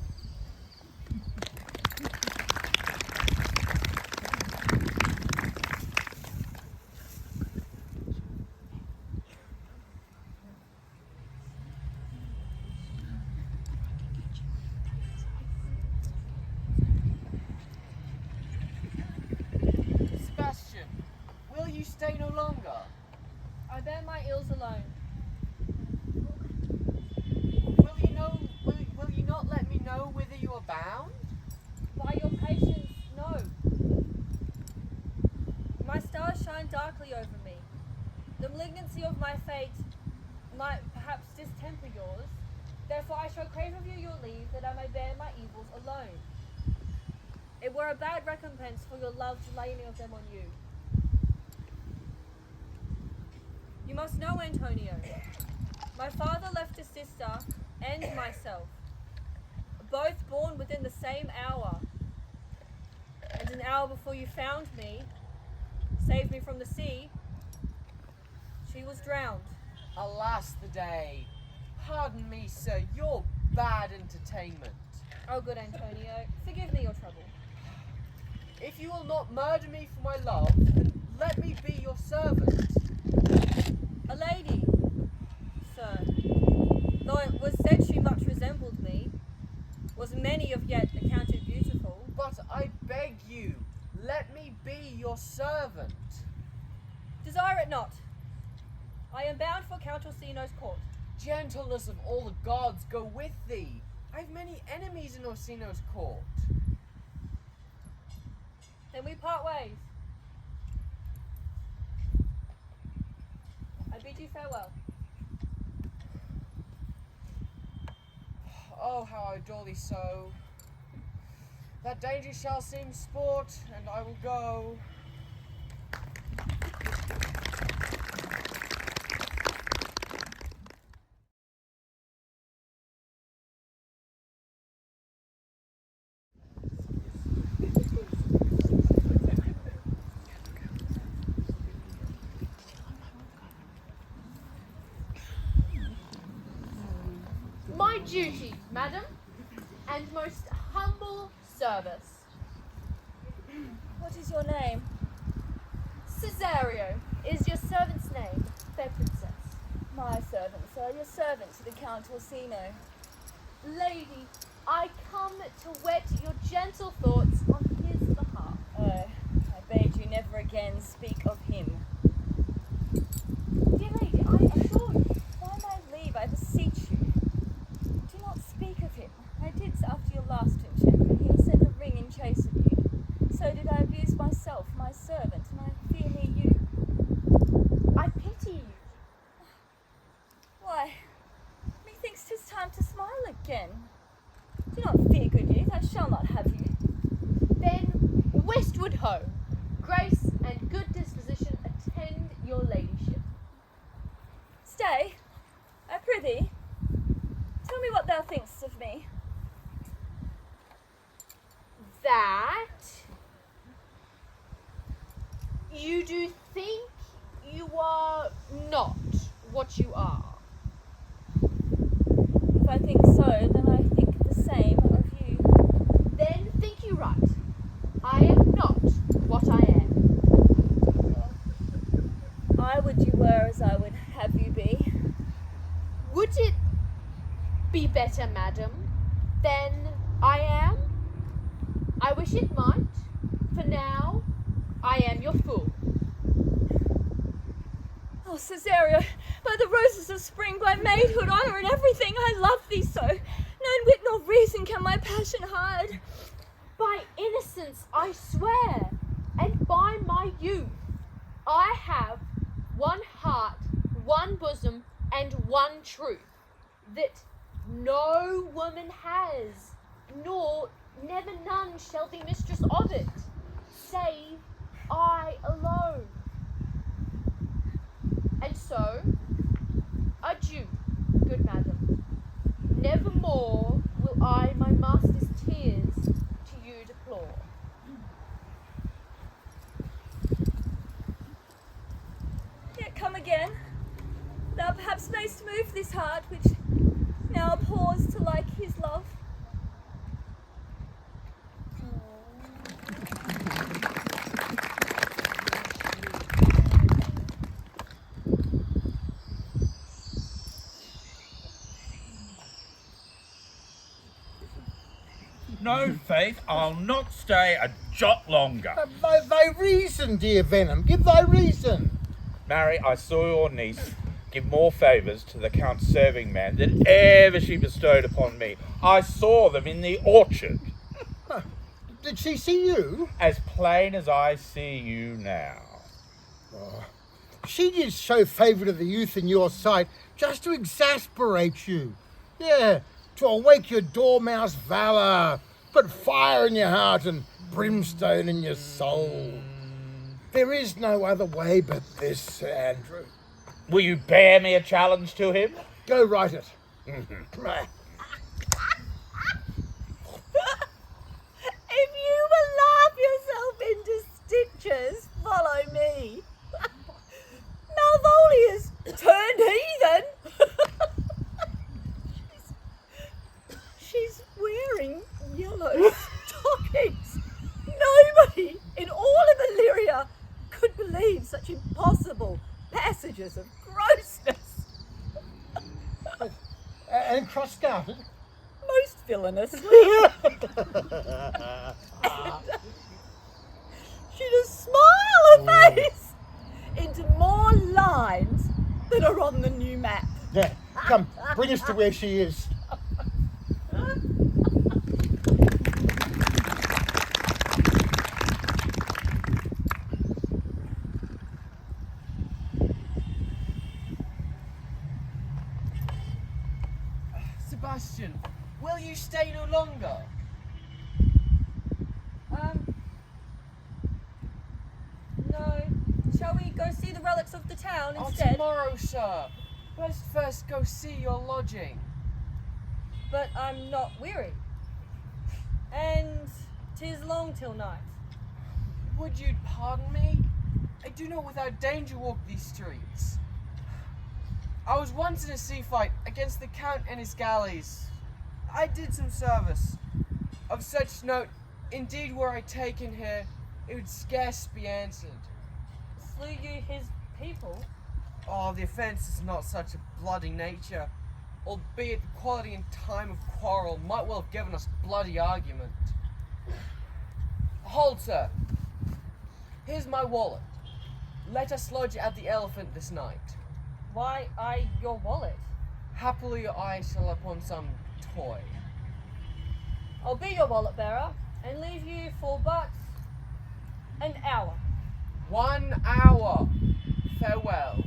Sebastian, will you stay no longer? I bear my ills alone. Will you not let me know whither you are bound? By your patience, no. My stars shine darkly over me. The malignancy of my fate might perhaps distemper yours. Therefore I shall crave of you your leave that I may bear my evils alone. It were a bad recompense for your love to lay any of them on you. You must know, Antonio, my father left a sister and myself, both born within the same hour. And an hour before you found me, saved me from the sea, she was drowned. Alas the day. Pardon me, sir, you're bad entertainment. Oh, good Antonio, forgive me your trouble. If you will not murder me for my love, then let me be your servant. A lady, sir, though it was said she much resembled me, was many of yet accounted beautiful. But I beg you, let me be your servant. Desire it not. I am bound for Count Orsino's court. Gentleness of all the gods go with thee. I've many enemies in Orsino's court. Then we part ways. I bid you farewell. Oh, how I adore thee so. That danger shall seem sport, and I will go. My duty, madam, and most humble service. What is your name? Cesario is your servant's name, fair princess. My servant, sir, your servant to the Count Orsino. Lady, I come to wet your gentle thoughts on his behalf. Oh, I bade you never again speak of him. Dear lady, I assure you. By my leave, I beseech you. Do not speak of him. I did after your last enchantment. He will send a ring in chase of you. So did I abuse myself, my servant, and I fear me you. I pity you. Why, methinks 'tis time to smile again. Do not fear, good youth, I shall not have you. Then westward ho! Grace and good disposition attend your ladyship. Stay, I prithee. Tell me what thou thinkst of me. That you do think you are not what you are. If I think so, then I think the same of you. Then think you right. I am not what I am. I would you were as I would have you be. Would it be better, madam, than I am? I wish it might. For now, I am your fool. Oh, Cesario, by the roses of spring, by maidhood, honour, and everything, I love thee so. None wit nor reason can my passion hide. By innocence I swear, and by my youth, I have one heart, one bosom, and one truth, that no woman has, nor never none shall be mistress of it, save I alone. And so, adieu, good madam. Nevermore will I my master's tears to you deplore. Yet come again. Thou perhaps mayst move this heart, which now abhors to like his love. No, Faith, I'll not stay a jot longer. Thy reason, dear Venom, give thy reason. Mary, I saw your niece give more favours to the Count's serving man than ever she bestowed upon me. I saw them in the orchard. Did she see you? As plain as I see you now. Oh, she did show favour to the youth in your sight just to exasperate you. Yeah, to awake your dormouse valour, put fire in your heart and brimstone in your soul. There is no other way but this, Sir Andrew. Will you bear me a challenge to him? Go write it. If you will laugh yourself into stitches, follow me. Malvolio's turned heathen. She's wearing yellow stockings. Nobody in all of Illyria could believe such impossible passages of grossness. And cross-gartered? Most villainously. She just smile her face into more lines than are on the new map. Yeah, come, bring us to where she is. Sebastian, will you stay no longer? No. Shall we go see the relics of the town instead? Tomorrow, sir. Let's first go see your lodging. But I'm not weary. And 'tis long till night. Would you pardon me? I do not without danger walk these streets. I was once in a sea fight against the Count and his galleys. I did some service. Of such note, indeed were I taken here, it would scarce be answered. Slew you his people? Oh, the offence is not such a bloody nature, albeit the quality and time of quarrel might well have given us bloody argument. Hold, sir. Here's my wallet. Let us lodge at the Elephant this night. Why, your wallet? Happily I shall upon some toy. I'll be your wallet bearer and leave you for but an hour. 1 hour. Farewell.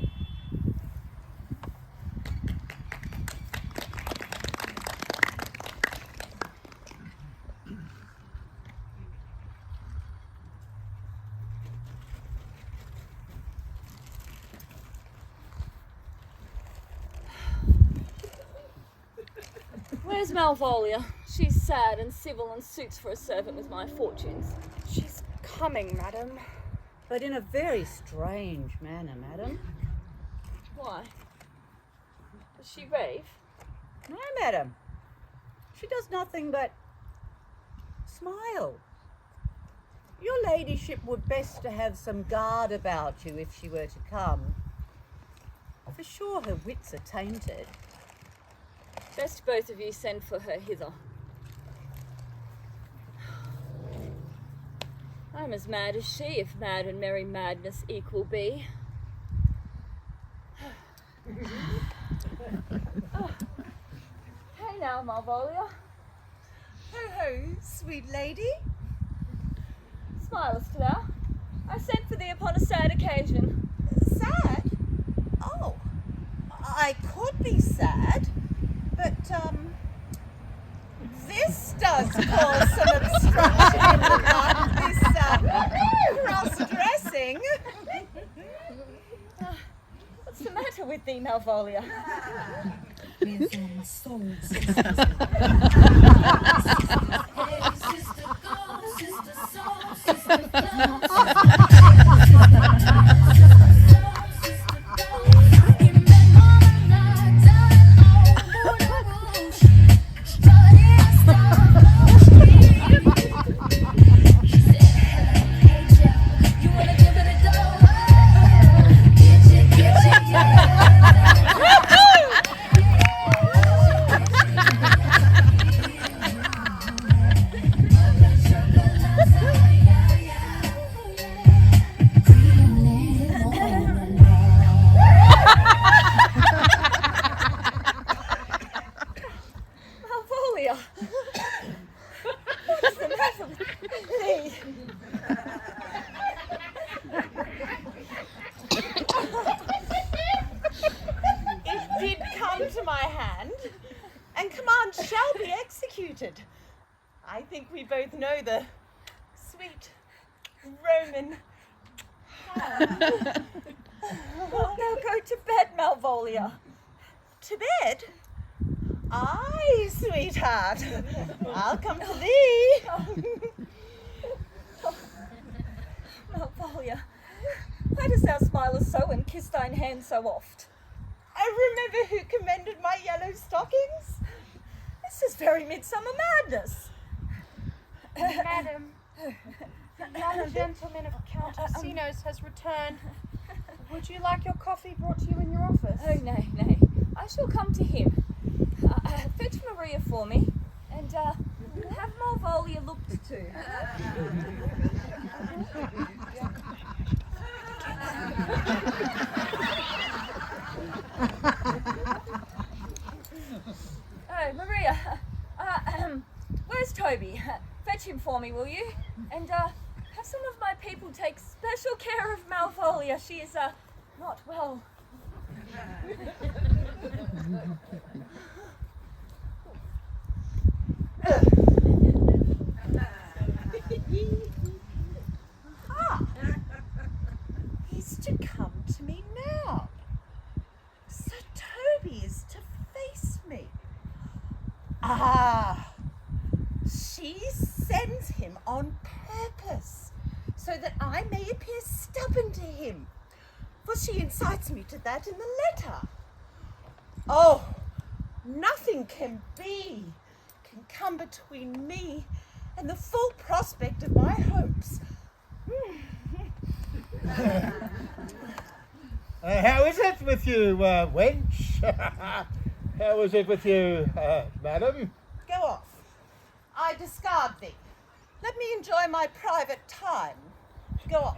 Where's Malvolia? She's sad and civil and suits for a servant with my fortunes. She's coming, madam. But in a very strange manner, madam. Why? Does she rave? No, madam. She does nothing but smile. Your ladyship would best to have some guard about you if she were to come. For sure her wits are tainted. Best both of you send for her hither. I'm as mad as she, if mad and merry madness equal be. Hey now, Malvolia. Ho ho, sweet lady. Smile, Claire. I sent for thee upon a sad occasion. Sad? Oh, I could be sad, but this does cause some obstruction in the path, this cross-dressing. What's the matter with thee, Malvolia? Malvolia! What's the matter with thee? It did come to my hand, and command shall be executed. I think we both know the sweet Roman. Wilt thou go to bed, Malvolia? To bed? Aye, sweetheart. I'll come to thee. Malvolia, why dost thou smile so and kiss thine hand so oft? I remember who commended my yellow stockings. This is very midsummer madness. Madam, the young gentleman of Count Orsino's has returned. Would you like your coffee brought to you in your office? Oh, nay, nay. I shall come to him. Fetch Maria for me, and have Malvolia looked to. Oh, Maria, where's Toby? Fetch him for me, will you? And have some of my people take special care of Malvolia. She is not well. He's to come to me now. Sir Toby is to face me. Ah, she sends him on purpose so that I may appear stubborn to him, for she incites me to that in the letter. Oh, nothing can come between me and the full prospect of my hopes. How is it with you, wench? How is it with you, madam? Go off. I discard thee. Let me enjoy my private time. Go off.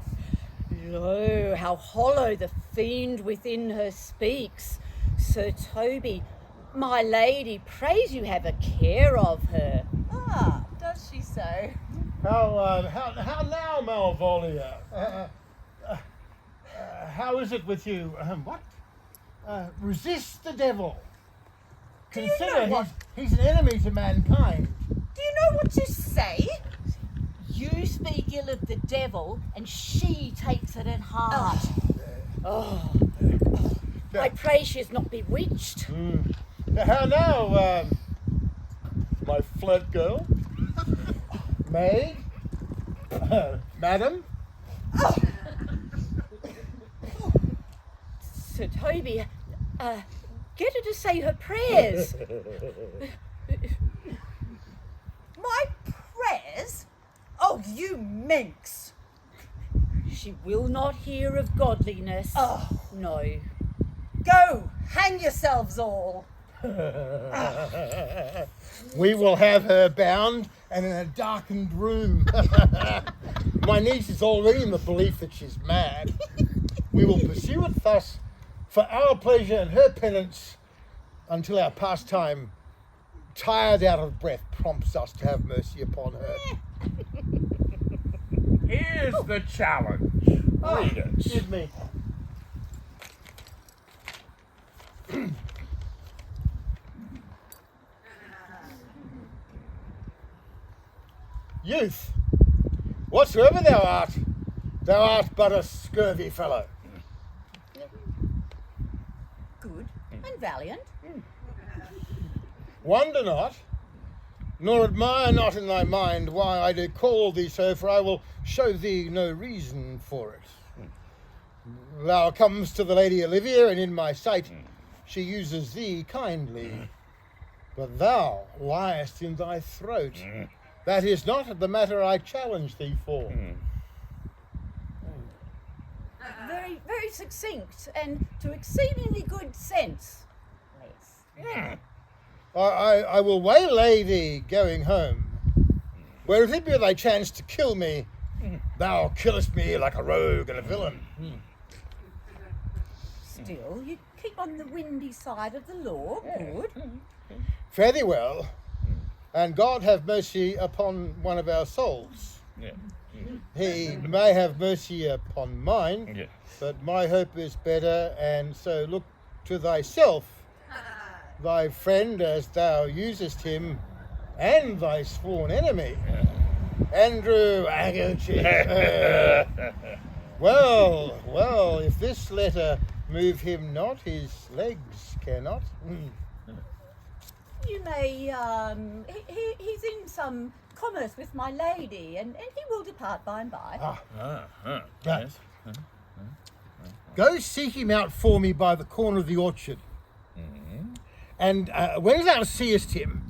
Lo, how hollow the fiend within her speaks. Sir Toby, my lady, prays you have a care of her. Ah, does she so? How now, Malvolia? How is it with you? What? Resist the devil. Consider he's an enemy to mankind. Do you know what you say? You speak ill of the devil, and she takes it at heart. Oh. I pray she is not bewitched. How now, my flint girl? Maid? Madam? Sir Toby, get her to say her prayers. My prayers? Oh, you minx! She will not hear of godliness. Oh. No. Go, hang yourselves all. We will have her bound and in a darkened room. My niece is already in the belief that she's mad. We will pursue it thus for our pleasure and her penance, until our pastime, tired out of breath, prompts us to have mercy upon her. Here's the challenge. Read it. Excuse me. Youth, whatsoever thou art but a scurvy fellow. Good and valiant. Wonder not, nor admire not in thy mind why I do call thee so, for I will show thee no reason for it. Thou comes to the Lady Olivia, and in my sight she uses thee kindly. But thou liest in thy throat. That is not the matter I challenge thee for. Very, very succinct and to exceedingly good sense. Yes. I will waylay thee going home, where if it be thy chance to kill me, thou killest me like a rogue and a villain. Still, you keep on the windy side of the law. Good. Fare thee well, and God have mercy upon one of our souls. He may have mercy upon mine, but my hope is better, and so look to thyself, thy friend as thou usest him, and thy sworn enemy, Andrew Agochi. Well, if this letter move him not, his legs cannot. You may, he's in some commerce with my lady, and he will depart by and by. Yes. Go seek him out for me by the corner of the orchard. And when thou seest him,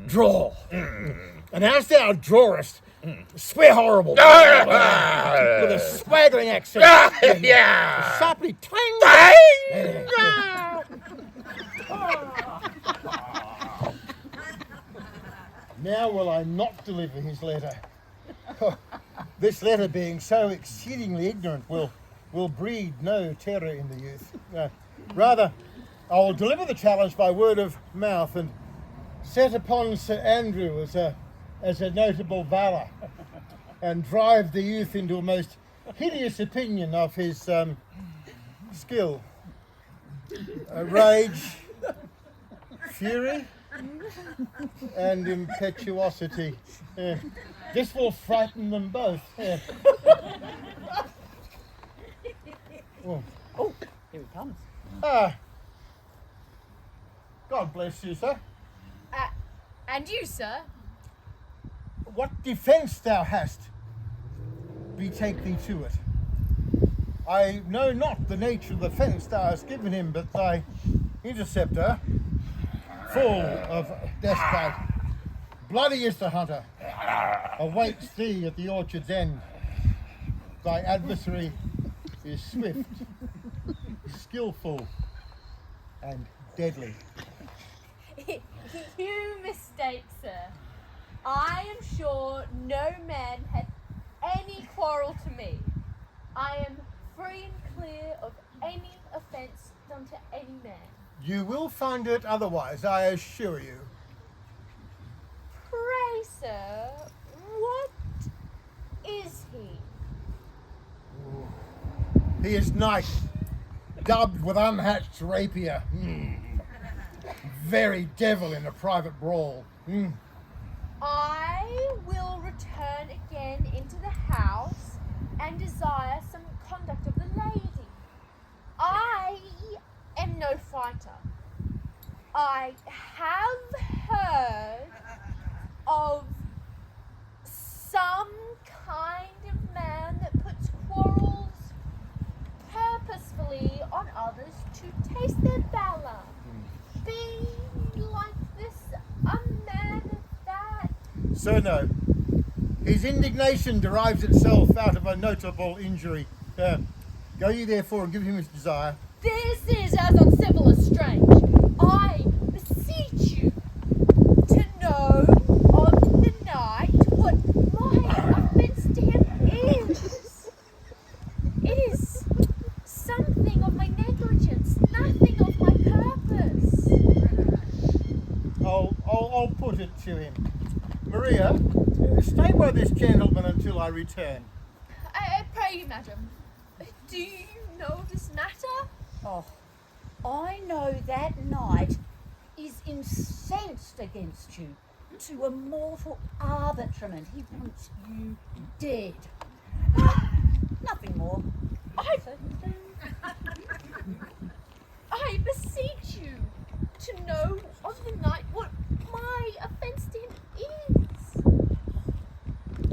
draw. And as thou drawest, swear horrible. With a swaggering accent. Sharply twang. Now will I not deliver his letter. This letter, being so exceedingly ignorant, will breed no terror in the youth. Rather, I will deliver the challenge by word of mouth and set upon Sir Andrew as a notable valour, and drive the youth into a most hideous opinion of his skill, rage, fury, and impetuosity. This will frighten them both. Oh, here he comes. God bless you, sir. And you, sir? What defence thou hast, betake thee to it. I know not the nature of the offence thou hast given him, but thy interceptor, full of despite, bloody is the hunter, awaits thee at the orchard's end. Thy adversary is swift, skillful, and deadly. You mistake, sir. I am sure no man hath any quarrel to me. I am free and clear of any offence done to any man. You will find it otherwise, I assure you. Pray, sir, what is he? He is knight, dubbed with unhatched rapier. Very devil in a private brawl. I will return again into the house and desire some conduct of the lady. I am no fighter. I have heard of some kind of man that puts quarrels purposefully on others to taste their valor. Be like this a man of that. Sir, no. His indignation derives itself out of a notable injury. Go ye therefore and give him his desire. This is as uncivil as strange. I beseech you to know on the night what my offence to him is. It is something of my negligence, to him. Maria, stay by this gentleman until I return. I pray you, madam, do you know this matter? Oh, I know that knight is incensed against you to a mortal arbitrament. He wants you dead. Nothing more. I beseech you to know of the knight what my offence to him is.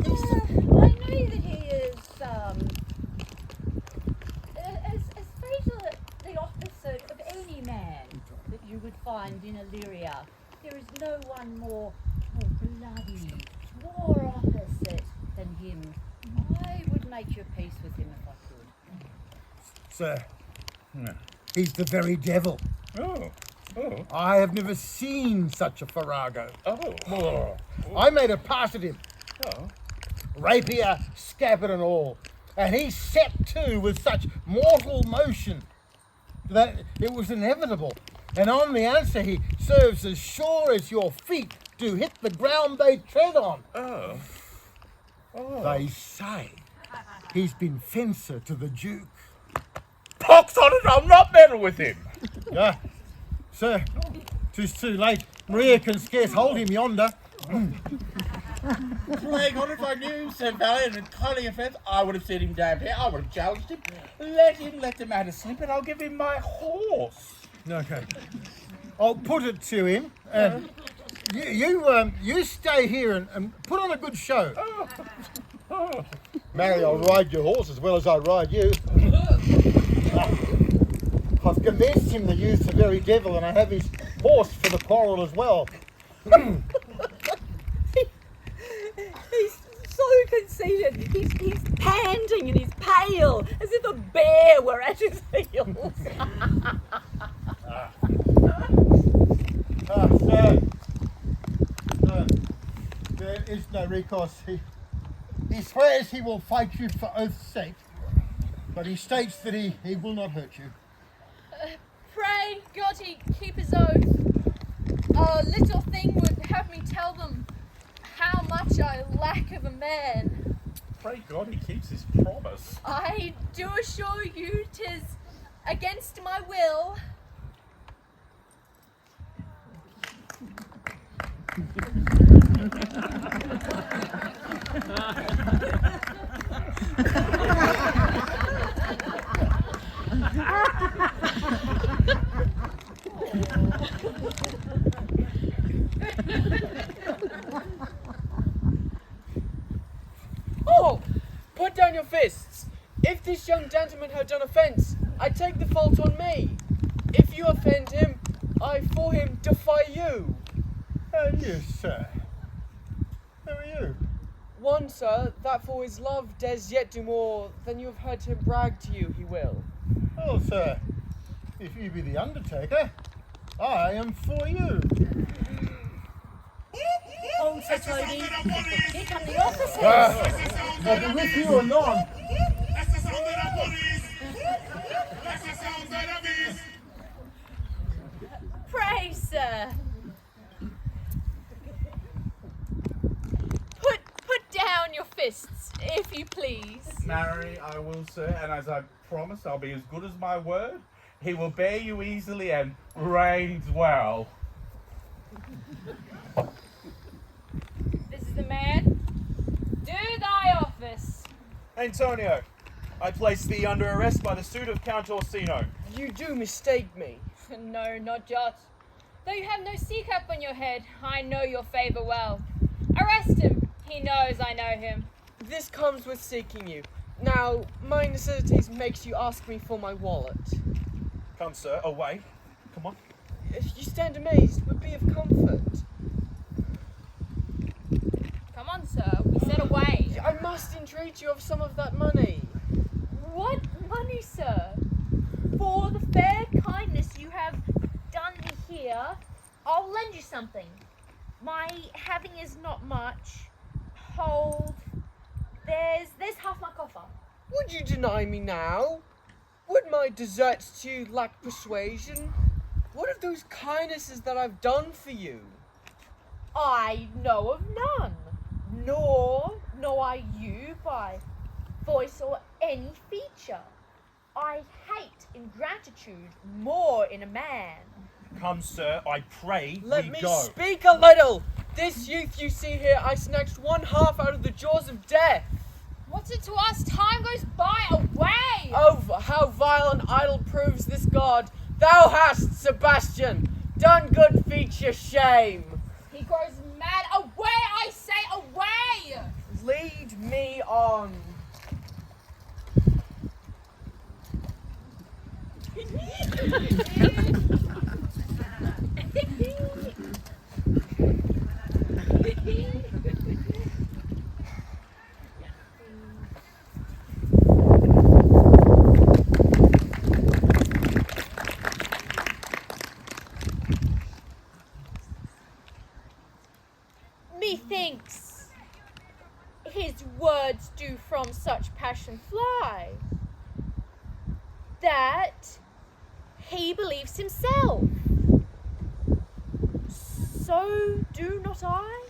I know that he is, as fatal the opposite of any man that you would find in Illyria. There is no one more bloody, more opposite than him. I would make your peace with him if I could. Sir, he's the very devil. Oh. I have never seen such a farrago. Oh. I made a pass at him. Oh. Rapier, scabbard and all. And he set to with such mortal motion that it was inevitable. And on the answer he serves as sure as your feet do hit the ground they tread on. Oh. They say he's been fencer to the Duke. Pox on it, I'll not meddle with him. Sir, 'tis too late. Maria can scarce hold him yonder. Plague on it, if I knew so valiant and cunning offence, I would have set him down here, I would have challenged him. Let him let the matter slip and I'll give him my horse. Okay. I'll put it to him. You stay here and put on a good show. Mary, I'll ride your horse as well as I ride you. I've convinced him the youth's the very devil, and I have his horse for the quarrel as well. He's so conceited. He's panting and he's pale, as if a bear were at his heels. Sir, there is no recourse. He swears he will fight you for oath's sake, but he states that he will not hurt you. Pray God he keep his oath. A little thing would have me tell them how much I lack of a man. Pray God he keeps his promise. I do assure you 'tis against my will. Oh! Put down your fists! If this young gentleman had done offence, I take the fault on me. If you offend him, I for him defy you. And you, sir? Who are you? One, sir, that for his love does yet do more than you have heard him brag to you, he will. Oh, sir, if you be the undertaker, I am for you. Oh, Sir Toby, here come the officers. I'll be with you anon. Pray, sir. Put down your fists, if you please. Marry, I will, sir, and as I promise, I'll be as good as my word. He will bear you easily and reigns well. This is the man. Do thy office. Antonio, I place thee under arrest by the suit of Count Orsino. You do mistake me. No, not jot. Though you have no sea cap on your head, I know your favour well. Arrest him. He knows I know him. This comes with seeking you. Now, my necessities makes you ask me for my wallet. Come, sir, away. Come on. If you stand amazed, would be of comfort. Come on, sir. We said away. I must entreat you of some of that money. What money, sir? For the fair kindness you have done me here, I'll lend you something. My having is not much. Hold. There's half my coffer. Would you deny me now? Would my deserts to you lack persuasion? What of those kindnesses that I've done for you? I know of none, nor know I you by voice or any feature. I hate ingratitude more in a man. Come, sir, I pray Let we me go. speak a little. This youth you see here, I snatched one half out of the jaws of death. What's it to us? Time goes by. Away! Oh, how vile and idle proves this god. Thou hast, Sebastian, done good feature shame. He grows mad. Away, I say, away! Lead me on. Methinks his words do from such passion fly that he believes himself. So do not I?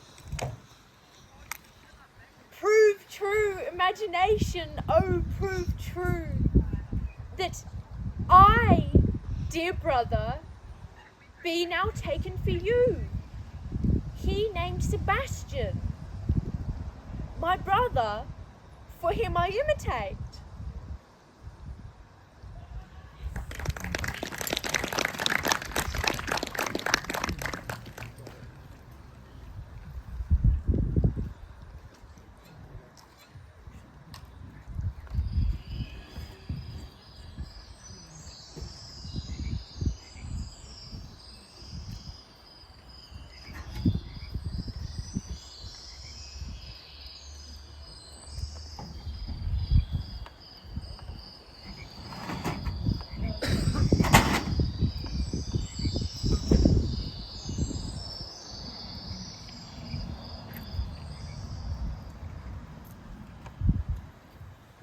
Prove true, imagination, oh, prove true, that I, dear brother, be now taken for you. He named Sebastian, my brother, for him I imitate.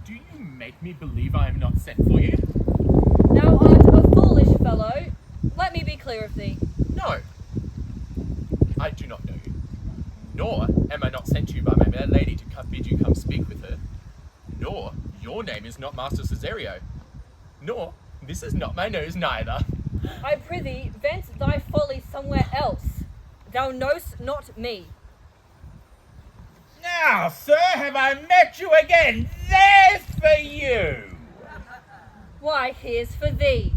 Do you make me believe I am not sent for you? Thou art a foolish fellow. Let me be clear of thee. No. I do not know you. Nor am I not sent to you by my lady to bid you come speak with her. Nor your name is not Master Cesario. Nor this is not my nose neither. I prithee, vent thy folly somewhere else. Thou know'st not me. Now, sir, have I met you again? There's for you. Why, here's for thee.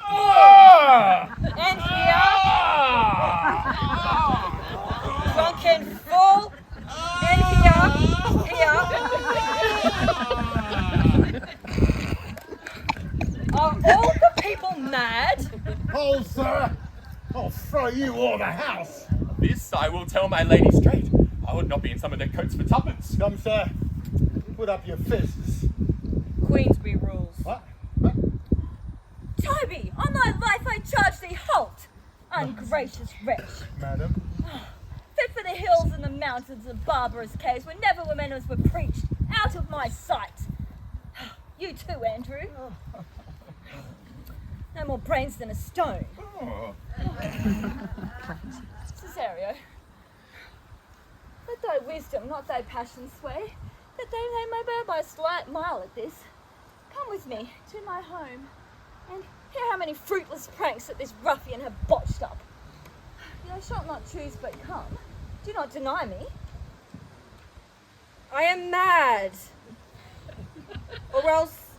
Oh! And here, drunken fool. And here. Are all the people mad? Hold, sir! I'll throw you all the house! This I will tell my lady straight. I would not be in some of their coats for tuppence. Come, sir. Put up your fists. Queensbury rules. What? Toby, on thy life I charge thee, halt! Ungracious wretch. Madam? Fit for the hills and the mountains and barbarous caves where never were manners were preached. Out of my sight. You too, Andrew. No more brains than a stone. Cesario, let thy wisdom, not thy passion sway, that they may bear by a slight mile at this. Come with me to my home, and hear how many fruitless pranks that this ruffian have botched up. Thou shalt not choose but come. Do not deny me. I am mad. Or else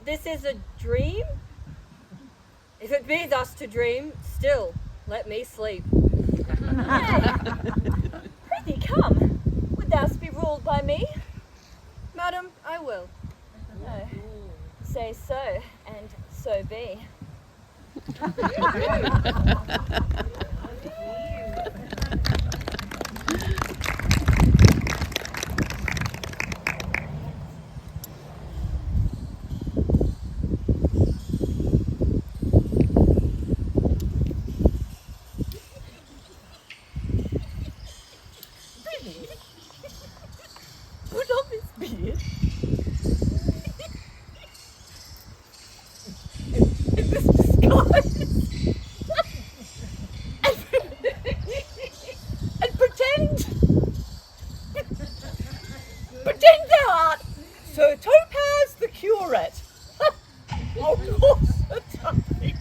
this is a dream? If it be thus to dream, still let me sleep. Nay, prithee come. Would thou be ruled by me? Madam, I will. No. Say so, and so be. Put on this beard. In this disguise. Oh, Master Tuppy.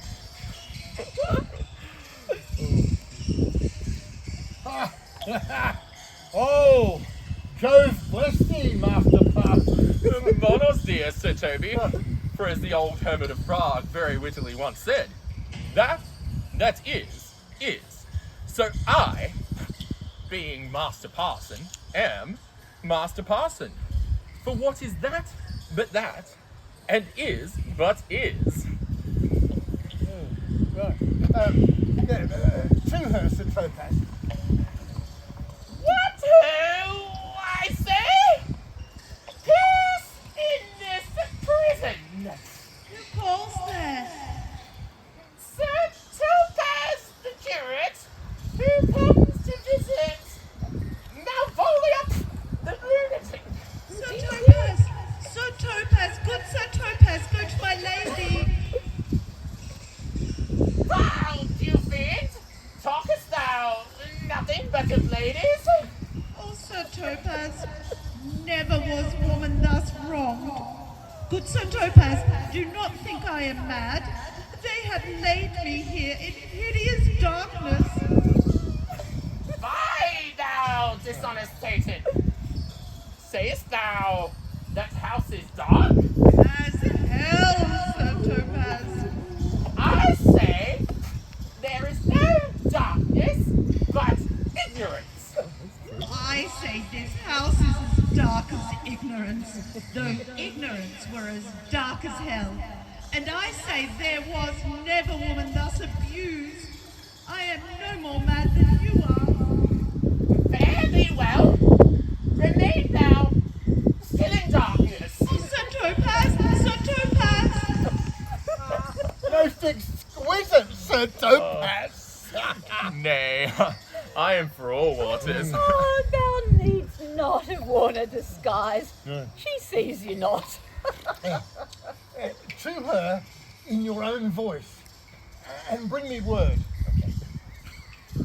Oh, Jove bless thee, Master Parson. Monos, dear Sir Toby. For as the old hermit of Prague very wittily once said, that is. So I, being Master Parson, am Master Parson. For what is that but that, and is but is? Right. To her, Sir Topaz. What ho, I say? Peace in this prison. Who calls there? Sir Topaz the curate, who comes to visit Malvolio the lunatic. Sir Topaz, good Sir Topaz, go to my lady. Thou, you fiend, talkest thou nothing but of ladies? Oh, Sir Topaz, never was woman thus wronged. Good Sir Topaz, do not think I am mad. They have laid me here in hideous darkness. Fie, thou dishonest Satan! Sayest thou that house is dark? As hell, Sir Topaz. I say there is no darkness but ignorance. I say this house is as dark as ignorance, though ignorance were as dark as hell. And I say there was never woman thus abused. I am no more mad than you are. Fare thee well. Remain thou still in darkness. Oh, Sir Topaz! Sir Topaz! Most exquisite, Sir Topaz. Nay, I am for all waters. Oh, thou needst not have worn a disguise. No. She sees you not. To her in your own voice, and bring me word.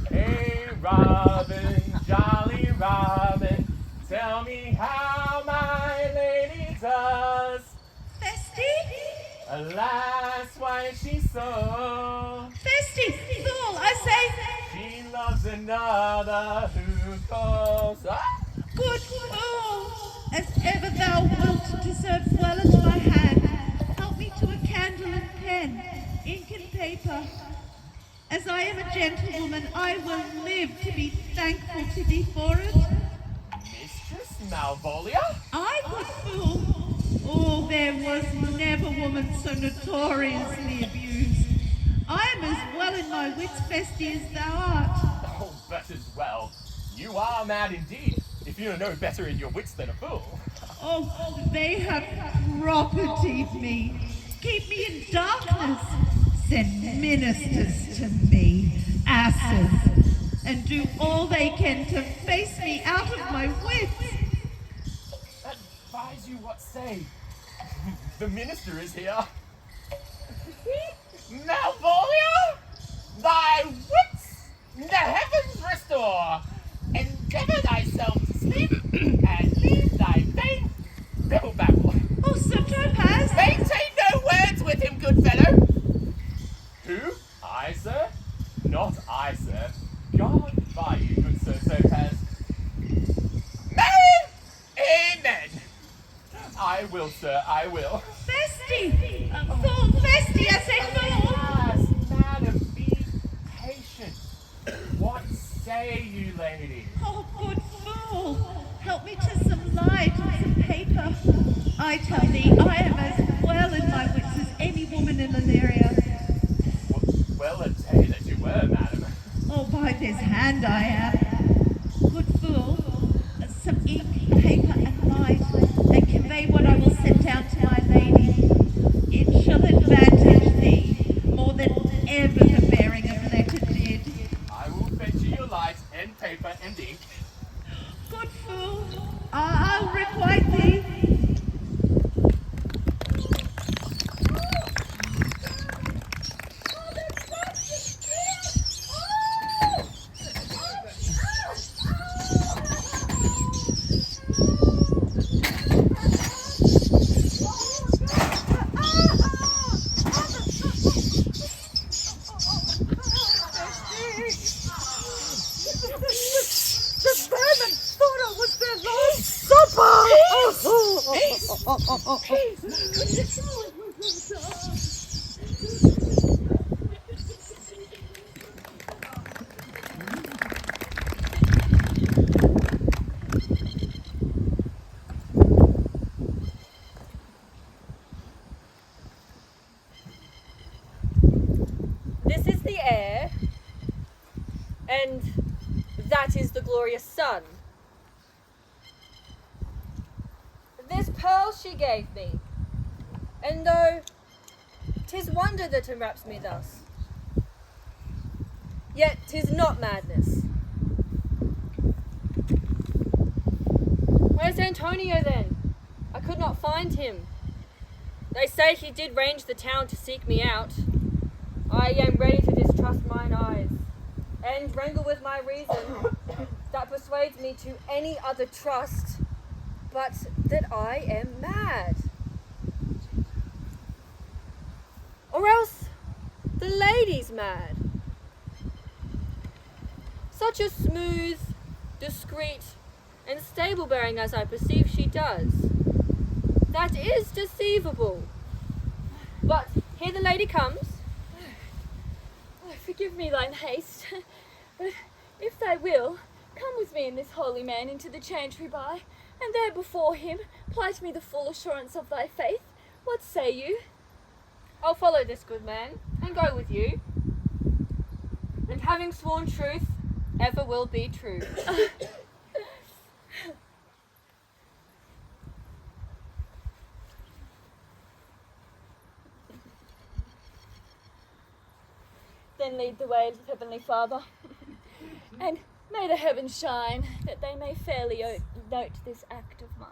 Hey, Robin, jolly Robin, tell me how my lady does. Feste? Alas, why is she so? Feste! Fool, I say! She loves another who calls. Ah! Good fool! As ever thou wilt deserve well at my hand, help me to a candle and pen, ink and paper. As I am a gentlewoman, I will live to be thankful to thee for it. Mistress Malvolia? I, good fool! Oh, there was never woman so notoriously abused. I am as well in my wits, Feste, as thou art. Oh, but as well. You are mad indeed, if you are no better in your wits than a fool. Oh, they have propertied me, keep me in darkness, send ministers to me, asses, and do all they can to face me out of my wits. Advise you what say. The minister is here. Malvolia, thy wits the heavens restore. Endeavour thyself to sleep, and leave thy vain bibble babble. Oh, Sir Topaz! Maintain no words with him, good fellow. Who? I, sir? Not I, sir. God by you, good Sir Topaz. Amen. I will, sir, I will. Feste! Fool, Feste, I say fool! Alas, madam, be patient. What say you, lady? Oh, good fool! Help me to some light and some paper. I tell thee, I am as well in my wits as any woman in Illyria. Well a day that you were, madam. Oh, by this hand I am. Good fool, some ink, paper, and light, and convey what I will set down to my lady. It shall advantage thee more than ever the bearing of letter did. I will fetch you your light and paper and ink. Good fool, I'll requite thee. air, and that is the glorious sun. This pearl she gave me, and though 'tis wonder that enwraps me thus, yet 'tis not madness. Where's Antonio then? I could not find him. They say he did range the town to seek me out. I am ready to distrust mine eyes, and wrangle with my reason that persuades me to any other trust but that I am mad. Or else the lady's mad. Such a smooth, discreet, and stable bearing as I perceive she does, that is deceivable. But here the lady comes. Oh, forgive me thine haste, but if thy will, come with me and this holy man into the chantry by, and there before him plight me the full assurance of thy faith. What say you? I'll follow this good man, and go with you. And having sworn truth, ever will be true. Then lead the way, Heavenly Father, and may the heavens shine, that they may fairly note this act of mine.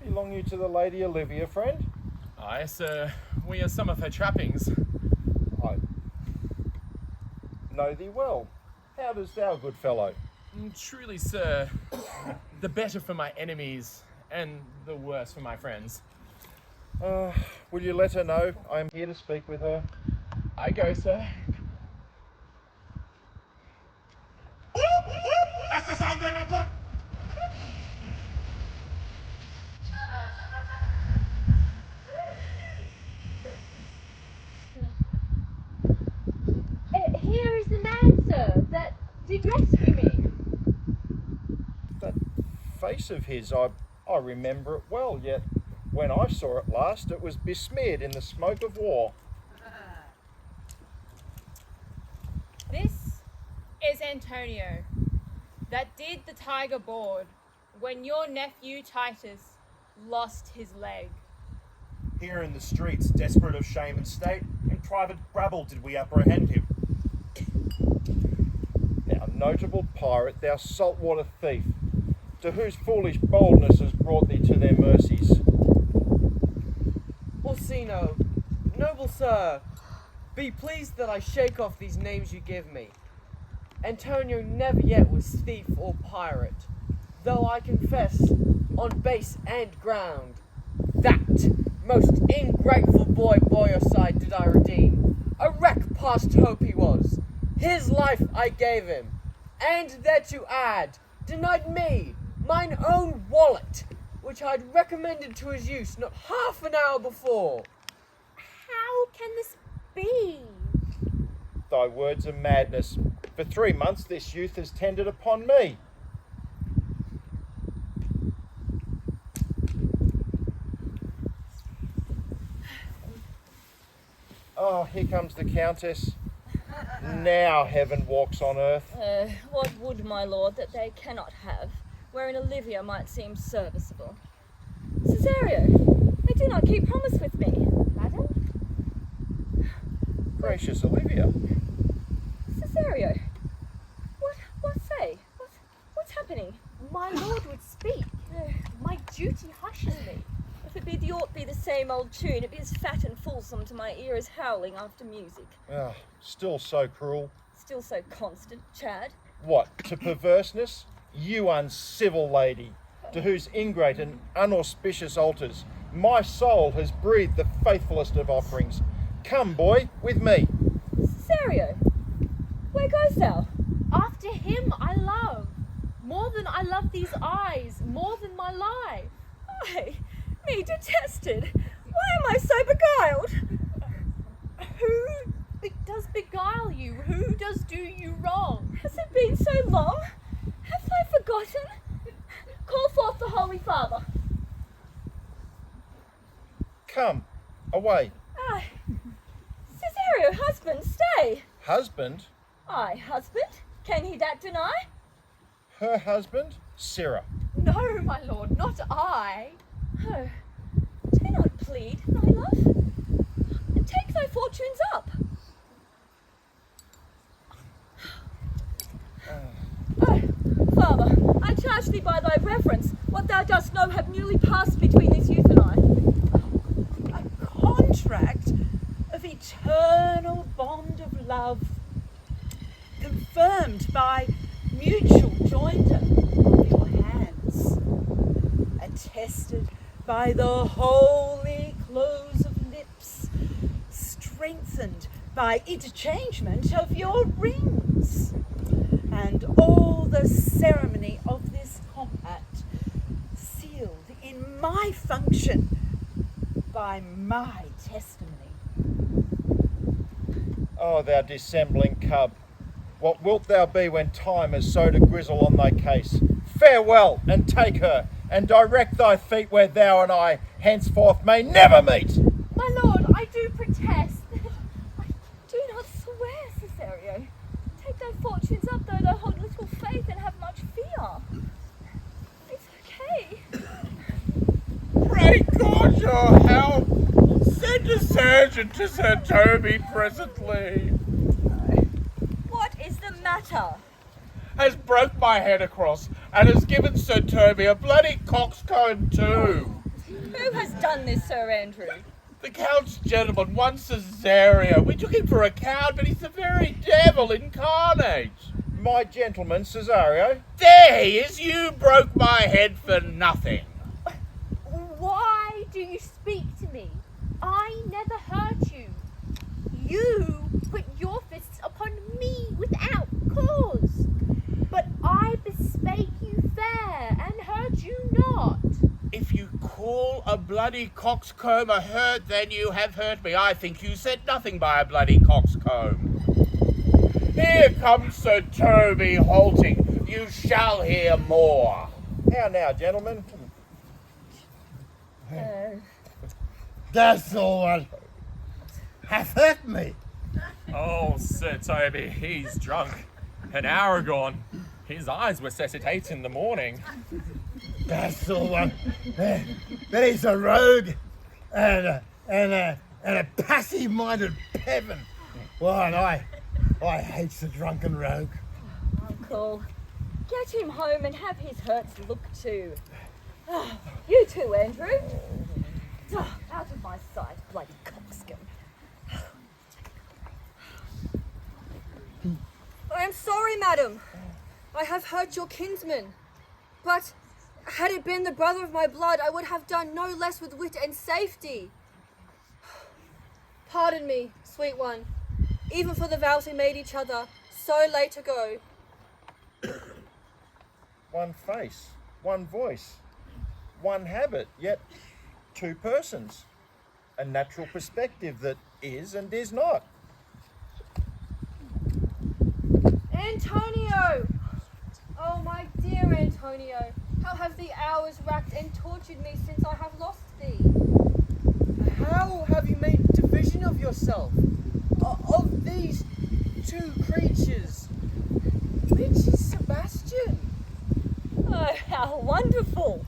Belong you to the Lady Olivia, friend? Aye, sir. We are some of her trappings. I know thee well. How does thou, good fellow? Truly, sir, the better for my enemies, and the worse for my friends. Will you let her know I am here to speak with her? I go, sir. Here is the man, sir, that did rescue me. That face of his, I remember it well, yet when I saw it last, it was besmeared in the smoke of war. This is Antonio, that did the tiger board when your nephew Titus lost his leg. Here in the streets, desperate of shame and state, in private brabble did we apprehend him. Thou notable pirate, thou saltwater thief, to whose foolish boldness has brought thee to their mercies. Orsino, noble sir, be pleased that I shake off these names you give me. Antonio never yet was thief or pirate, though I confess, on base and ground, that most ingrateful boy Boyoside did I redeem. A wreck past hope he was. His life I gave him, and thereto add, denied me mine own wallet, which I'd recommended to his use not half an hour before. How can this be? Thy words are madness. For 3 months this youth has tended upon me. Oh, here comes the Countess. Now heaven walks on earth. What would my lord that they cannot have, wherein Olivia might seem serviceable? Cesario, they do not keep promise with me, madam. Gracious Olivia. Cesario, what say? What's happening? My lord would speak. My duty hushes me. If it be the aught be the same old tune, it be as fat and fulsome to my ear as howling after music. Ah, still so cruel. Still so constant, Chad. What, to perverseness? You uncivil lady, to whose ingrate and unauspicious altars My soul has breathed the faithfulest of offerings. Come, boy, with me. Cesario, where goes thou? After him I love. More than I love these eyes, more than my life. Aye, me detested. Why am I so beguiled? Who does beguile you? Who does do you wrong? Has it been so long? Have I forgotten? Call forth the Holy Father. Come, away. Aye. Cesario, husband, stay. Husband? Aye, husband. Can he that deny? Her husband? Sarah. No, my lord, not I. Oh, do not plead, my love. Take thy fortunes up. Oh, Father, I charge thee by thy reverence, what thou dost know have newly passed between this youth and I. A contract of eternal bond of love, confirmed by mutual joinder of your hands, attested by the holy close of lips, strengthened by interchangement of your rings, and all the ceremony of this compact sealed in my function by my testimony. Oh, thou dissembling cub, what wilt thou be when time has sowed a grizzle on thy case? Farewell, and take her, and direct thy feet where thou and I henceforth may never meet. My lord, I do protest. Do not swear, Cesario. Take thy fortunes up, though thou hold little faith and have much fear. It's okay. Pray God your help! Send a surgeon to Sir Toby presently. What is the matter? Has broke my head across and has given Sir Toby a bloody coxcomb too. Who has done this, Sir Andrew? The Count's gentleman, one Cesario. We took him for a count, but he's the very devil incarnate. My gentleman, Cesario. There he is. You broke my head for nothing. Why do you speak to me? I never hurt you. You put your fists upon me without cause. But I bespake you fair and hurt you not. If you call a bloody coxcomb a hurt, then you have hurt me. I think you said nothing by a bloody coxcomb. Here comes Sir Toby halting. You shall hear more. How now, gentlemen? That's all one hath hurt me. Oh, Sir Toby, he's drunk. An hour gone. His eyes were set at 8 in the morning. That's all one. That is a rogue and a passive-minded peasant. Well, and I hates a drunken rogue. Uncle, get him home and have his hurts looked to. You too, Andrew. Out of my sight, bloody coxcomb. I am sorry, madam. I have hurt your kinsman. But had it been the brother of my blood, I would have done no less with wit and safety. Pardon me, sweet one, even for the vows we made each other so late ago. One face, one voice, one habit, yet two persons. A natural perspective that is and is not. Antonio! Oh, my dear Antonio, how have the hours racked and tortured me since I have lost thee? How have you made division of yourself? Of these two creatures? Which is Sebastian? Oh, how wonderful!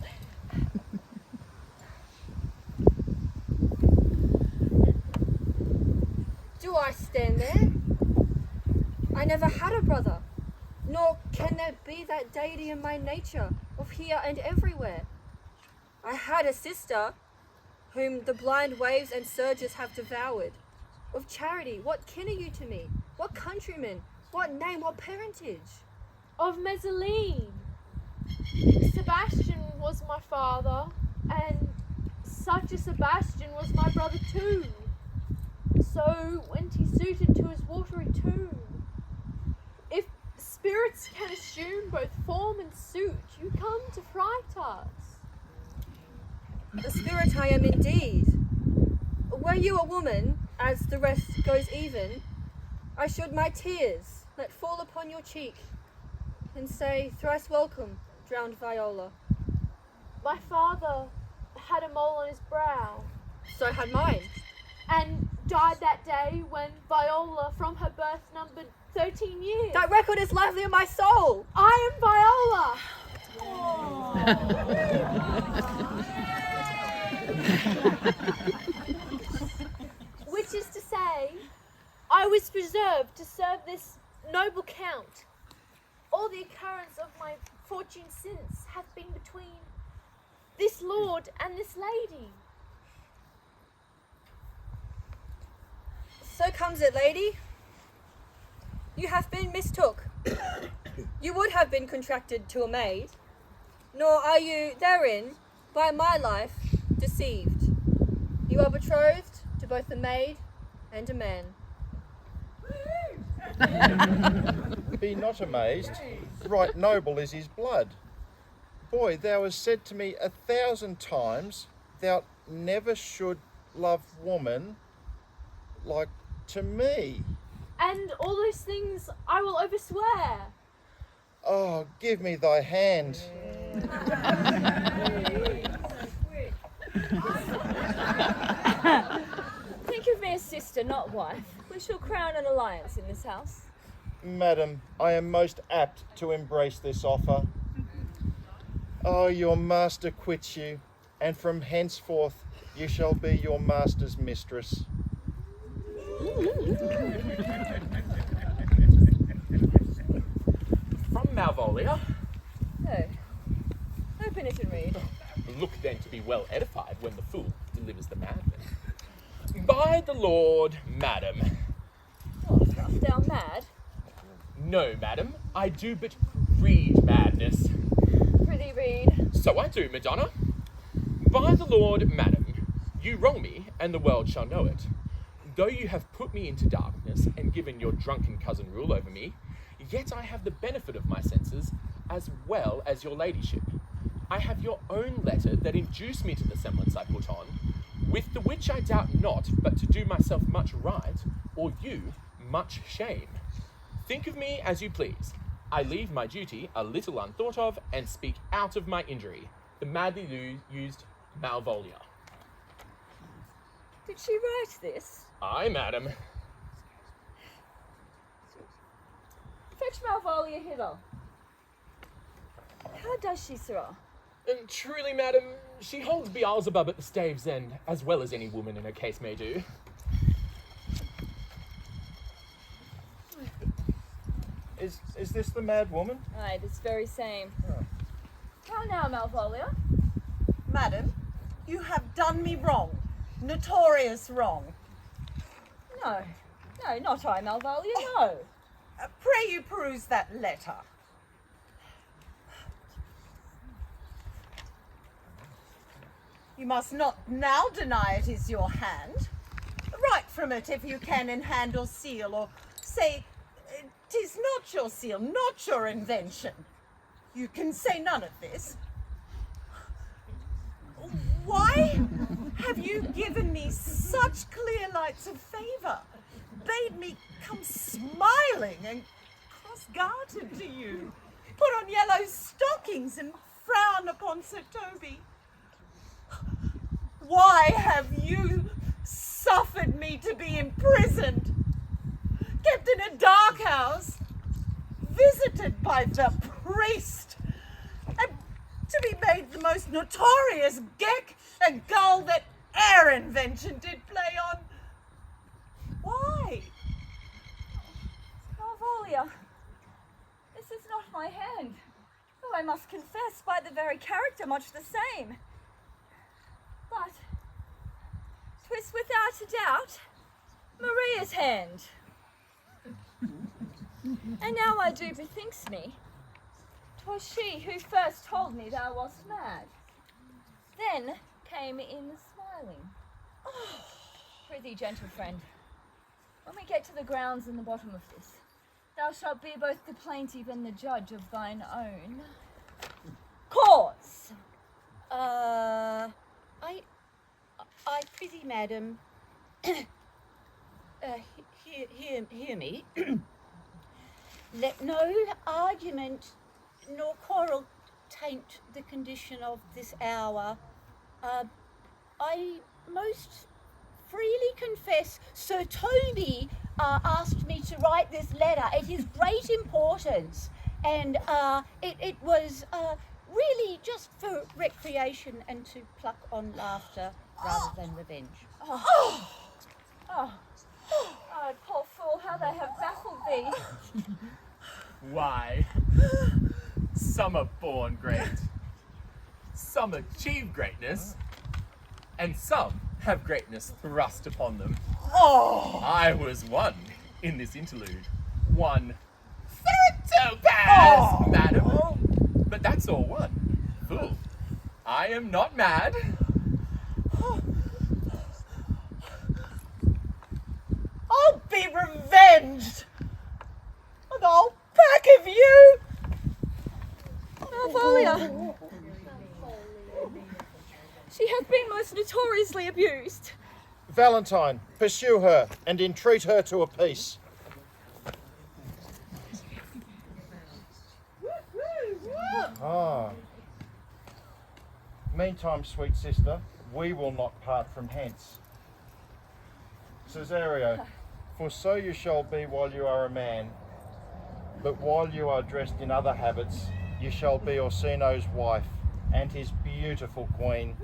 Do I stand there? I never had a brother, nor can there be that deity in my nature, of here and everywhere. I had a sister, whom the blind waves and surges have devoured. Of Charity, what kin are you to me? What countryman? What name? What parentage? Of Messaline. Sebastian was my father, and such a Sebastian was my brother too. So went he suited to his watery tomb. If spirits can assume both form and suit, you come to fright us. A spirit I am indeed. Were you a woman, as the rest goes even, I should my tears let fall upon your cheek, and say, thrice welcome, drowned Viola. My father had a mole on his brow. So had mine. And died that day when Viola from her birth numbered 13 years. That record is lively in my soul. I am Viola. Which is to say, I was preserved to serve this noble count. All the occurrence of my fortune since hath been between this lord and this lady. So comes it, lady. You have been mistook. You would have been contracted to a maid, nor are you therein, by my life, deceived. You are betrothed to both a maid and a man. Be not amazed, right noble is his blood. Boy, thou hast said to me 1,000 times, thou never should love woman like to me. And all those things I will overswear. Oh, give me thy hand. Think of me as sister, not wife. We shall crown an alliance in this house. Madam, I am most apt to embrace this offer. Oh, your master quits you, and from henceforth you shall be your master's mistress. From Malvolia. Oh. Open it and read. Look then to be well edified when the fool delivers the madman. By the Lord, madam. Oh, dost thou mad? No, madam, I do but read madness. Prithee read. So I do, Madonna. By the Lord, madam, you wrong me, and the world shall know it. Though you have put me into darkness and given your drunken cousin rule over me, yet I have the benefit of my senses as well as your ladyship. I have your own letter that induced me to the semblance I put on, with the which I doubt not but to do myself much right, or you much shame. Think of me as you please. I leave my duty a little unthought of, and speak out of my injury. The madly used Malvolia. Did she write this? Aye, madam. Fetch Malvolia hither. How does she, sirrah? And truly, madam, she holds Beelzebub at the stave's end, as well as any woman in her case may do. Is this the mad woman? Aye, this very same. Oh. How now, Malvolia? Madam, you have done me wrong. Notorious wrong. No, not I, Malvolia, no. Pray you peruse that letter. You must not now deny it is your hand. Write from it if you can in hand or seal, or say 'tis not your seal, not your invention. You can say none of this. Why have you given me such clear lights of favour, bade me come smiling and cross-gartered to you, put on yellow stockings and frown upon Sir Toby? Why have you suffered me to be imprisoned, kept in a dark house, visited by the priest, and to be made the most notorious geck and gull that e'er invention did play on? Why? Malvolia, this is not my hand, though I must confess by the very character much the same. But 'twas without a doubt Maria's hand. And now I do bethinks me, 'twas she who first told me thou wast mad. Then came in smiling. Prithee, gentle friend, when we get to the grounds in the bottom of this, thou shalt be both the plaintiff and the judge of thine own cause. I prithee, madam, hear me. Let no argument nor quarrel taint the condition of this hour. I most freely confess Sir Toby asked me to write this letter. It is great importance, and it was really just for recreation and to pluck on laughter rather than revenge. Poor fool, how they have baffled thee. Why, some are born great, some achieve greatness, and some have greatness thrust upon them. I was one in this interlude. One topaz, madam. But that's all one. Fool, I am not mad. I'll be revenged on the whole pack of you! Malvolia! She hath been most notoriously abused. Valentine, pursue her and entreat her to a peace. Meantime, sweet sister, we will not part from hence. Cesario, for so you shall be while you are a man, but while you are dressed in other habits, you shall be Orsino's wife and his beautiful queen.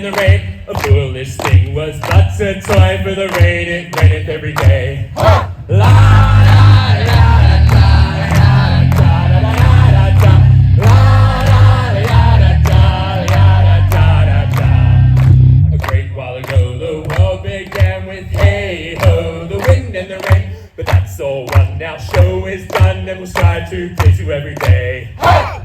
and the rain. A foolish thing was but a toy, for the rain it raineth every day. La da da da da da da da da. La da da da da. A great while ago the world began with hey ho, the wind and the rain. But that's all one now. Show is done, and we'll strive to please you every day. Hey!